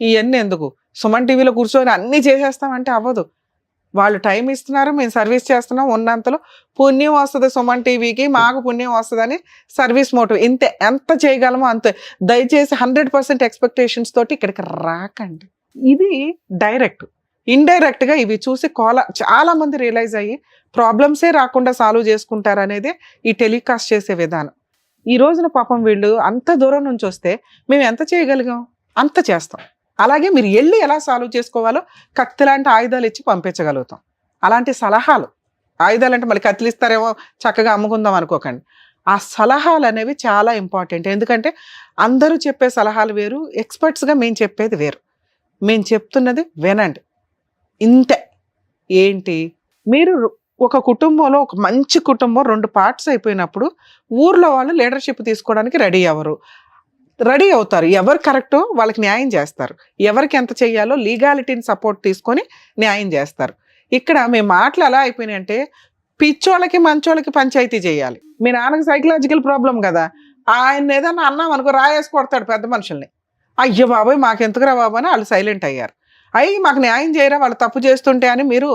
ఇవన్నీ ఎందుకు? సుమన్ టీవీలో కూర్చొని అన్నీ చేసేస్తామంటే అవ్వదు. వాళ్ళు టైం ఇస్తున్నారు, మేము సర్వీస్ చేస్తున్నాం. ఉన్నంతలో పుణ్యం వస్తుంది సుమన్ టీవీకి, మాకు పుణ్యం వస్తుందని సర్వీస్ మోటివ్. ఇంతే, ఎంత చేయగలమో అంతే. దయచేసి 100% ఎక్స్పెక్టేషన్స్ తోటి ఇక్కడికి రాకండి. ఇది డైరెక్ట్. ఇండైరెక్ట్ గా ఇవి చూసి చాలా మంది రియలైజ్ అయ్యి ప్రాబ్లమ్సే రాకుండా సాల్వ్ చేసుకుంటారు అనేది ఈ టెలికాస్ట్ చేసే విధానం. ఈ రోజున పాపం వీళ్ళు అంత దూరం నుంచి వస్తే మేము ఎంత చేయగలిగాం అంత చేస్తాం. అలాగే మీరు వెళ్ళి ఎలా సాల్వ్ చేసుకోవాలో కత్తి లాంటి ఆయుధాలు ఇచ్చి పంపించగలుగుతాం. అలాంటి సలహాలు, ఆయుధాలు అంటే మళ్ళీ కత్తిలు ఇస్తారేమో చక్కగా అమ్ముకుందాం అనుకోకండి. ఆ సలహాలు అనేవి చాలా ఇంపార్టెంట్. ఎందుకంటే అందరూ చెప్పే సలహాలు వేరు, ఎక్స్పర్ట్స్గా మేము చెప్పేది వేరు. మేము చెప్తున్నది వినండి, ఇంతే. ఏంటి, మీరు ఒక కుటుంబంలో, ఒక మంచి కుటుంబం 2 పార్ట్స్ అయిపోయినప్పుడు ఊర్లో వాళ్ళు లీడర్షిప్ తీసుకోవడానికి రెడీ అవుతారు. ఎవరు కరెక్టో వాళ్ళకి న్యాయం చేస్తారు. ఎవరికి ఎంత చెయ్యాలో లీగాలిటీని సపోర్ట్ తీసుకొని న్యాయం చేస్తారు. ఇక్కడ మీ మాటలు ఎలా అయిపోయినాయంటే పిచ్చోళ్ళకి మంచోళ్ళకి పంచాయతీ చేయాలి. మీ నాన్నకి సైకలాజికల్ ప్రాబ్లం కదా, ఆయన ఏదన్నా అన్నాం అనుకో రాయేసి కొడతాడు పెద్ద మనుషుల్ని. అయ్యో బాబోయ్ మాకెందుకురా బాబు అని వాళ్ళు సైలెంట్ అయ్యారు. మాకు న్యాయం చేయరా వాళ్ళు తప్పు చేస్తుంటే అని మీరు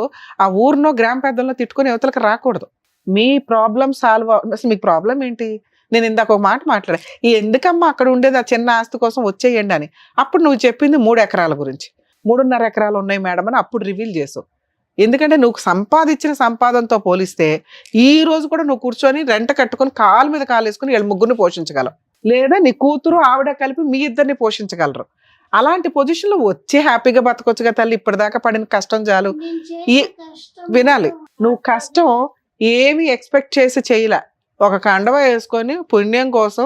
ఆ ఊరినో గ్రామ పెద్దల్లో తిట్టుకుని యువతలకు రాకూడదు. మీ ప్రాబ్లం సాల్వ్ అసలు మీకు ప్రాబ్లం ఏంటి? నేను ఇందాక ఒక మాట మాట్లాడా, ఎందుకమ్మా అక్కడ ఉండేది ఆ చిన్న ఆస్తి కోసం వచ్చేయండి అని. అప్పుడు నువ్వు చెప్పింది 3 ఎకరాల గురించి. 3.5 ఎకరాలు ఉన్నాయి మేడం అని అప్పుడు రివీల్ చేసావు. ఎందుకంటే నువ్వు సంపాదించిన సంపాదనతో పోలిస్తే ఈ రోజు కూడా నువ్వు కూర్చొని రెంట కట్టుకొని కాలు మీద కాలు వేసుకుని వీళ్ళ ముగ్గురిని పోషించగలవు, లేదా నీ కూతురు ఆవిడ కలిపి మీ ఇద్దరిని పోషించగలరు. అలాంటి పొజిషన్లో వచ్చి హ్యాపీగా బతకొచ్చుగా తల్లి. ఇప్పటిదాకా పడిన కష్టం చాలు. వినాలి, నువ్వు కష్టం ఏమి ఎక్స్పెక్ట్ చేసి చేయలే. ఒక కండవ వేసుకొని పుణ్యం కోసం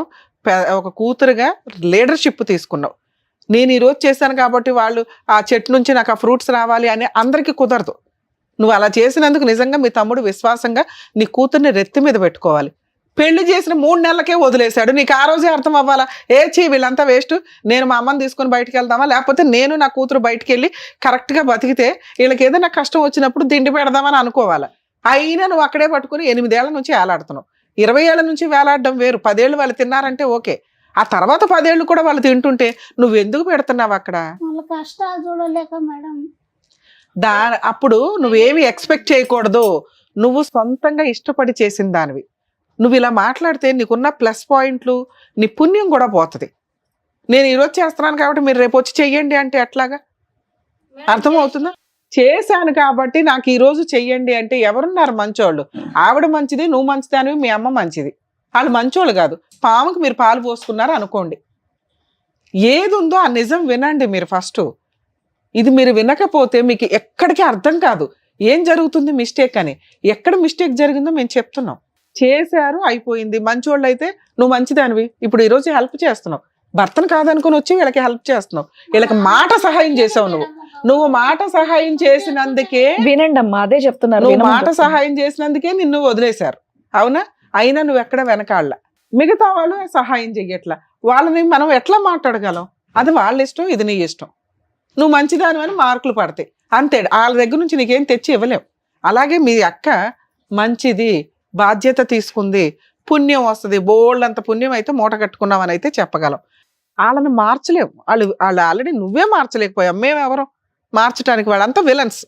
ఒక కూతురుగా లీడర్షిప్ తీసుకున్నావు. నేను ఈరోజు చేశాను కాబట్టి వాళ్ళు ఆ చెట్టు నుంచి నాకు ఆ ఫ్రూట్స్ రావాలి అని అందరికీ కుదరదు. నువ్వు అలా చేసినందుకు నిజంగా మీ తమ్ముడు విశ్వాసంగా నీ కూతుర్ని రెత్తి మీద పెట్టుకోవాలి. పెళ్లి చేసిన 3 నెలలకే వదిలేశాడు. నీకు ఆ రోజే అర్థం అవ్వాలా, వీళ్ళంతా వేస్ట్, నేను మా అమ్మని తీసుకొని బయటికి వెళ్దామా, లేకపోతే నేను నా కూతురు బయటికి వెళ్ళి కరెక్ట్గా బతికితే వీళ్ళకి ఏదైనా కష్టం వచ్చినప్పుడు దిండి పెడదామని అనుకోవాలా. అయినా నువ్వు అక్కడే పట్టుకుని 8 ఏళ్ల నుంచి వేలాడుతున్నావు. 20 ఏళ్ల నుంచి వేలాడడం వేరు. 10 ఏళ్ళు వాళ్ళు తిన్నారంటే ఓకే, ఆ తర్వాత 10 ఏళ్ళు కూడా వాళ్ళు తింటుంటే నువ్వు ఎందుకు పెడుతున్నావు అక్కడ? కష్టాలు చూడలేక మేడం. అప్పుడు నువ్వేమి ఎక్స్పెక్ట్ చేయకూడదు. నువ్వు సొంతంగా ఇష్టపడి చేసిన దానివి. నువ్వు ఇలా మాట్లాడితే నీకున్న ప్లస్ పాయింట్లు, నీ పుణ్యం కూడా పోతుంది. నేను ఈరోజు చేస్తున్నాను కాబట్టి మీరు రేపు వచ్చి చెయ్యండి అంటే ఎట్లాగా? అర్థమవుతుందా? చేశాను కాబట్టి నాకు ఈరోజు చెయ్యండి అంటే ఎవరున్నారు మంచోళ్ళు? ఆవిడ మంచిది, నువ్వు మంచిదానివి, మీ అమ్మ మంచిది. వాళ్ళు మంచోళ్ళు కాదు. పాముకి మీరు పాలు పోసుకున్నారు అనుకోండి. ఏది ఉందో ఆ నిజం వినండి మీరు ఫస్ట్. ఇది మీరు వినకపోతే మీకు ఎక్కడికి అర్థం కాదు ఏం జరుగుతుంది మిస్టేక్ అని. ఎక్కడ మిస్టేక్ జరిగిందో మేము చెప్తున్నాం. చేశారు, అయిపోయింది. మంచోళ్ళు అయితే నువ్వు మంచిదానివి, ఇప్పుడు ఈరోజు హెల్ప్ చేస్తున్నావు. భర్తను కాదనుకుని వచ్చి వీళ్ళకి హెల్ప్ చేస్తున్నావు. వీళ్ళకి మాట సహాయం చేసావు. నువ్వు మాట సహాయం చేసినందుకే వినండి అమ్మా, అదే చెప్తున్నారు. నువ్వు మాట సహాయం చేసినందుకే నిన్ను వదిలేశారు, అవునా? అయినా నువ్వు ఎక్కడ వెనకాళ్ళ, మిగతా వాళ్ళు సహాయం చెయ్యట్లా. వాళ్ళని మనం ఎట్లా మాట్లాడగలం? అది వాళ్ళ ఇష్టం, ఇది నీ ఇష్టం. నువ్వు మంచిదాని అని మార్కులు పడతాయి అంతే. వాళ్ళ దగ్గర నుంచి నీకేం తెచ్చి ఇవ్వలేవు. అలాగే మీ అక్క మంచిది, బాధ్యత తీసుకుంది, పుణ్యం వస్తుంది, బోల్డ్ అంత పుణ్యం అయితే మూట కట్టుకున్నామని అయితే చెప్పగలం. వాళ్ళని మార్చలేవు. వాళ్ళు ఆల్రెడీ నువ్వే మార్చలేకపోయావు. మేమెవరం మార్చడానికి? వాళ్ళంతా విలన్స్,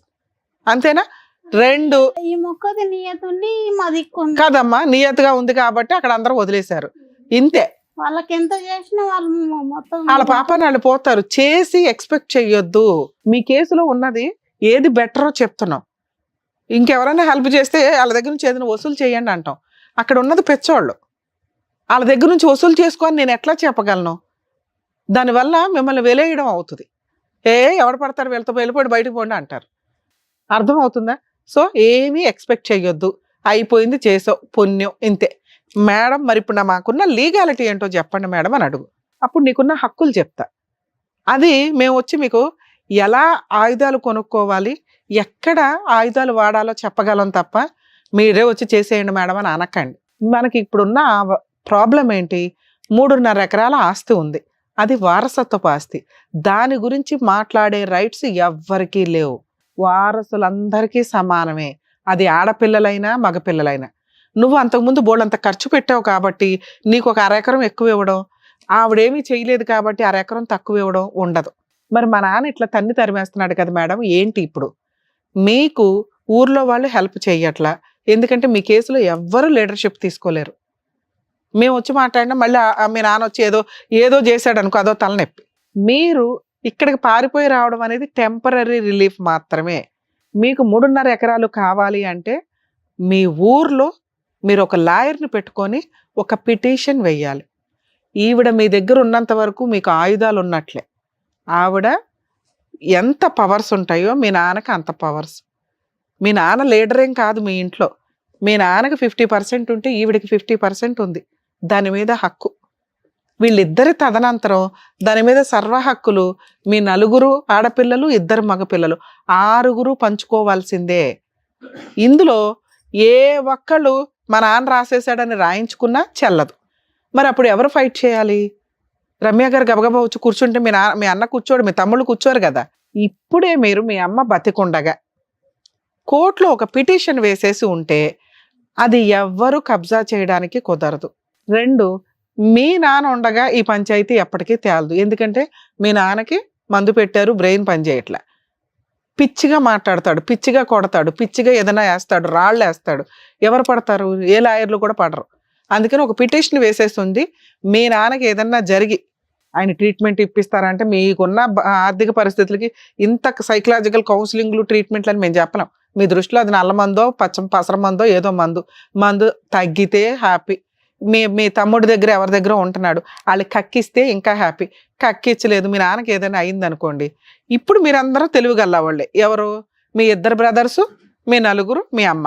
అంతేనా? 2 ఈ మొక్కది నియతుండి మాది కాదమ్మా, నియతగా ఉంది కాబట్టి అక్కడ అందరూ వదిలేశారు, ఇంతే. వాళ్ళకి ఎంత చేసినా వాళ్ళు మొత్తం వాళ్ళ పాపని వాళ్ళు పోతారు. చేసి ఎక్స్పెక్ట్ చెయ్యొద్దు. మీ కేసులో ఉన్నది ఏది బెటరో చెప్తున్నాం. ఇంకెవరైనా హెల్ప్ చేస్తే వాళ్ళ దగ్గర నుంచి ఏదైనా వసూలు చేయండి అంటాం. అక్కడ ఉన్నది పెచ్చోళ్ళు. వాళ్ళ దగ్గర నుంచి వసూలు చేసుకొని నేను ఎట్లా చెప్పగలను? దానివల్ల మిమ్మల్ని వెలేయడం అవుతుంది. ఎవడు పడతారు వీళ్ళతో, వెళ్ళిపోయి బయటకు పోండి అంటారు. అర్థం అవుతుందా? సో ఏమీ ఎక్స్పెక్ట్ చెయ్యొద్దు. అయిపోయింది, చేసావు, పుణ్యం, ఇంతే. మేడం మరి ఇప్పుడు మాకున్న లీగాలిటీ ఏంటో చెప్పండి మేడం అని అడుగు. అప్పుడు నీకున్న హక్కులు చెప్తా. అది మేము వచ్చి మీకు ఎలా ఆయుధాలు కొనుక్కోవాలి, ఎక్కడ ఆయుధాలు వాడాలో చెప్పగలం తప్ప మీరే వచ్చి చేసేయండి మేడం అని అనకండి. మనకి ఇప్పుడున్న ప్రాబ్లం ఏంటి? 3.5 ఎకరాల ఆస్తి ఉంది, అది వారసత్వపు ఆస్తి. దాని గురించి మాట్లాడే రైట్స్ ఎవ్వరికీ లేవు. వారసులందరికీ సమానమే, అది ఆడపిల్లలైనా మగపిల్లలైనా. నువ్వు అంతకుముందు బోళ్ళంత ఖర్చు పెట్టావు కాబట్టి నీకు ఒక 1/2 ఎకరం ఎక్కువ ఇవ్వడం, ఆవిడేమీ చేయలేదు కాబట్టి 1/2 ఎకరం తక్కువ ఇవ్వడం ఉండదు. మరి మా నాన్న ఇట్లా తన్ని తరిమేస్తున్నాడు కదా మేడం, ఏంటి ఇప్పుడు? మీకు ఊర్లో వాళ్ళు హెల్ప్ చెయ్యట్లా, ఎందుకంటే మీ కేసులో ఎవ్వరూ లీడర్షిప్ తీసుకోలేరు. మేము వచ్చి మాట్లాడినా మళ్ళీ మీ నాన్న వచ్చి ఏదో చేశాడు అనుకో, అదో తలనొప్పి. మీరు ఇక్కడికి పారిపోయి రావడం అనేది టెంపరీ రిలీఫ్ మాత్రమే. మీకు 3.5 ఎకరాలు కావాలి అంటే మీ ఊర్లో మీరు ఒక లాయర్ని పెట్టుకొని ఒక పిటిషన్ వెయ్యాలి. ఈవిడ మీ దగ్గర ఉన్నంత వరకు మీకు ఆయుధాలు ఉన్నట్లే. ఆవిడ ఎంత పవర్స్ ఉంటాయో మీ నాన్నకి అంత పవర్స్. మీ నాన్న లీడరేం కాదు మీ ఇంట్లో. మీ నాన్నకి 50% ఉంటే ఈవిడికి 50% ఉంది. దాని మీద హక్కు. వీళ్ళిద్దరి తదనంతరం దాని మీద సర్వ హక్కులు మీ 4 ఆడపిల్లలు, 2 మగపిల్లలు, 6 పంచుకోవాల్సిందే. ఇందులో ఏ ఒక్కళ్ళు మా నాన్న రాసేసాడని రాయించుకున్నా చెల్లదు. మరి అప్పుడు ఎవరు ఫైట్ చేయాలి? రమ్య గారు గబగబా వచ్చి కూర్చుంటే మీ అన్న కూర్చోడు, మీ తమ్ముళ్ళు కూర్చోరు కదా. ఇప్పుడే మీరు మీ అమ్మ బతికుండగా కోర్టులో ఒక పిటిషన్ వేసేసి ఉంటే అది ఎవ్వరు కబ్జా చేయడానికి కుదరదు. 2, మీ నాన్న ఉండగా ఈ పంచాయతీ ఎప్పటికీ తేలదు. ఎందుకంటే మీ నాన్నకి మందు పెట్టారు, బ్రెయిన్ పనిచేయట్లే, పిచ్చిగా మాట్లాడతాడు, పిచ్చిగా కొడతాడు, పిచ్చిగా ఏదైనా వేస్తాడు, రాళ్ళు వేస్తాడు. ఎవరు పడతారు? ఏ లాయర్లు కూడా పడరు. అందుకని ఒక పిటిషన్ వేసేస్తుంది. మీ నాన్నకి ఏదన్నా జరిగి ఆయన ట్రీట్మెంట్ ఇప్పిస్తారంటే మీకున్న ఆర్థిక పరిస్థితులకి ఇంత సైకలాజికల్ కౌన్సిలింగ్లు, ట్రీట్మెంట్లు అని మేము చెప్పలేం. మీ దృష్టిలో అది నల్ల మందో పసర మందో ఏదో మందు తగ్గితే హ్యాపీ. మీ తమ్ముడి దగ్గర ఎవరి దగ్గర ఉంటున్నాడు, వాళ్ళు కక్కిస్తే ఇంకా హ్యాపీ. కక్కించలేదు, మీ నాన్నకి ఏదైనా అయింది అనుకోండి, ఇప్పుడు మీరందరూ తెలివిగల్లవాళ్ళే. ఎవరు? మీ 2 బ్రదర్సు, మీ 4, మీ అమ్మ.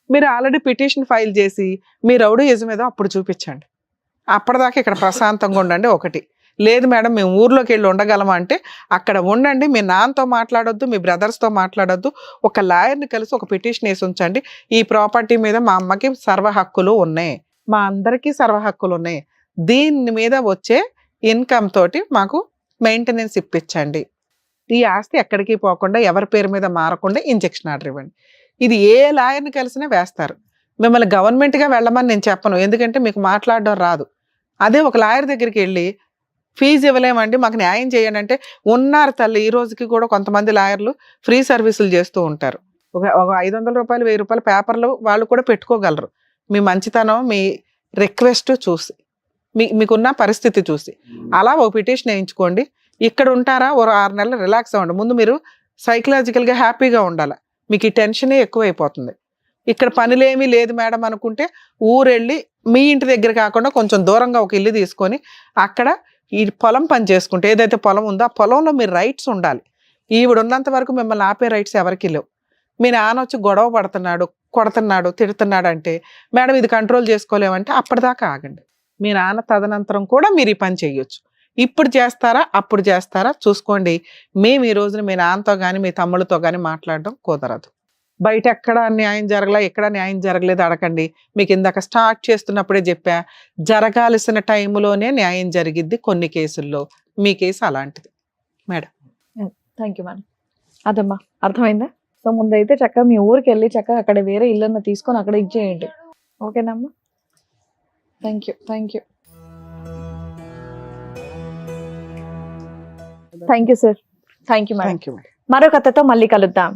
మీరు ఆల్రెడీ పిటిషన్ ఫైల్ చేసి మీ రౌడీయిజం ఏదో అప్పుడు చూపించండి. అప్పటిదాకా ఇక్కడ ప్రశాంతంగా ఉండండి. 1 లేదు మేడం మేము ఊర్లోకి వెళ్ళి ఉండగలమా అంటే అక్కడ ఉండండి. మీ నాన్నతో మాట్లాడొద్దు, మీ బ్రదర్స్తో మాట్లాడొద్దు. ఒక లాయర్ని కలిసి ఒక పిటిషన్ వేసి ఉంచండి. ఈ ప్రాపర్టీ మీద మా అమ్మకి సర్వ హక్కులు ఉన్నాయి, మా అందరికీ సర్వ హక్కులు ఉన్నాయి, దీని మీద వచ్చే ఇన్కమ్ తోటి మాకు మెయింటెనెన్స్ ఇప్పించండి. ఈ ఆస్తి ఎక్కడికి పోకుండా ఎవరి పేరు మీద మారకుండా ఇంజెక్షన్ ఆర్డర్ ఇవ్వండి. ఇది ఏ లాయర్ని కలిసినా వేస్తారు. మిమ్మల్ని గవర్నమెంట్గా వెళ్ళమని నేను చెప్పను, ఎందుకంటే మీకు మాట్లాడడం రాదు. అదే ఒక లాయర్ దగ్గరికి వెళ్ళి ఫీజు ఇవ్వలేమండి మాకు న్యాయం చేయండి అంటే ఉన్నారు తల్లి. ఈ రోజుకి కూడా కొంతమంది లాయర్లు ఫ్రీ సర్వీసులు చేస్తూ ఉంటారు. ఒక 500 రూపాయలు 1000 రూపాయల పేపర్లు వాళ్ళు కూడా పెట్టుకోగలరు. మీ మంచితనం, మీ రిక్వెస్ట్ చూసి, మీకున్న పరిస్థితి చూసి అలా ఒక పిటిషన్ వేయించుకోండి. ఇక్కడ ఉంటారా ఓ 6 నెలలు రిలాక్స్ అవ్వండి. ముందు మీరు సైకలాజికల్గా హ్యాపీగా ఉండాలి. మీకు ఈ టెన్షనే ఎక్కువైపోతుంది. ఇక్కడ పనులేమీ లేదు మేడం అనుకుంటే ఊరెళ్ళి మీ ఇంటి దగ్గర కాకుండా కొంచెం దూరంగా ఒక ఇల్లు తీసుకొని అక్కడ ఈ పొలం పని చేసుకుంటే, ఏదైతే పొలం ఉందో ఆ పొలంలో మీ రైట్స్ ఉండాలి. ఈవిడ ఉన్నంత వరకు మిమ్మల్ని ఆపే రైట్స్ ఎవరికి లేవు. మీ నాన్న వచ్చి గొడవ పడుతున్నాడు, కొడుతున్నాడు, తిడుతున్నాడు అంటే మేడం ఇది కంట్రోల్ చేసుకోలేమంటే అప్పటిదాకా ఆగండి. మీ నాన్న తదనంతరం కూడా మీరు ఈ పని చేయొచ్చు. ఇప్పుడు చేస్తారా అప్పుడు చేస్తారా చూసుకోండి. మేము ఈ రోజున మీ నాన్నతో కానీ మీ తమ్ముళ్ళతో కానీ మాట్లాడడం కుదరదు. బయట ఎక్కడ న్యాయం జరగలే, ఎక్కడ న్యాయం జరగలేదు అడగండి. మీకు ఇందాక స్టార్ట్ చేస్తున్నప్పుడే చెప్పా, జరగాల్సిన టైంలోనే న్యాయం జరిగిద్ది కొన్ని కేసుల్లో. మీ కేసు అలాంటిది మేడం. Thank you madam. అదమ్మా అర్థమైందా? సో ముందైతే చక్కగా మీ ఊరికి వెళ్ళి చక్కగా అక్కడ వేరే ఇల్లన్న తీసుకొని అక్కడ ఇచ్చేయండి. ఓకేనమ్మా? Thank you. Thank you. Thank you sir. Thank you madam. Thank you madam. మరో కథతో మళ్ళీ కలుద్దాం.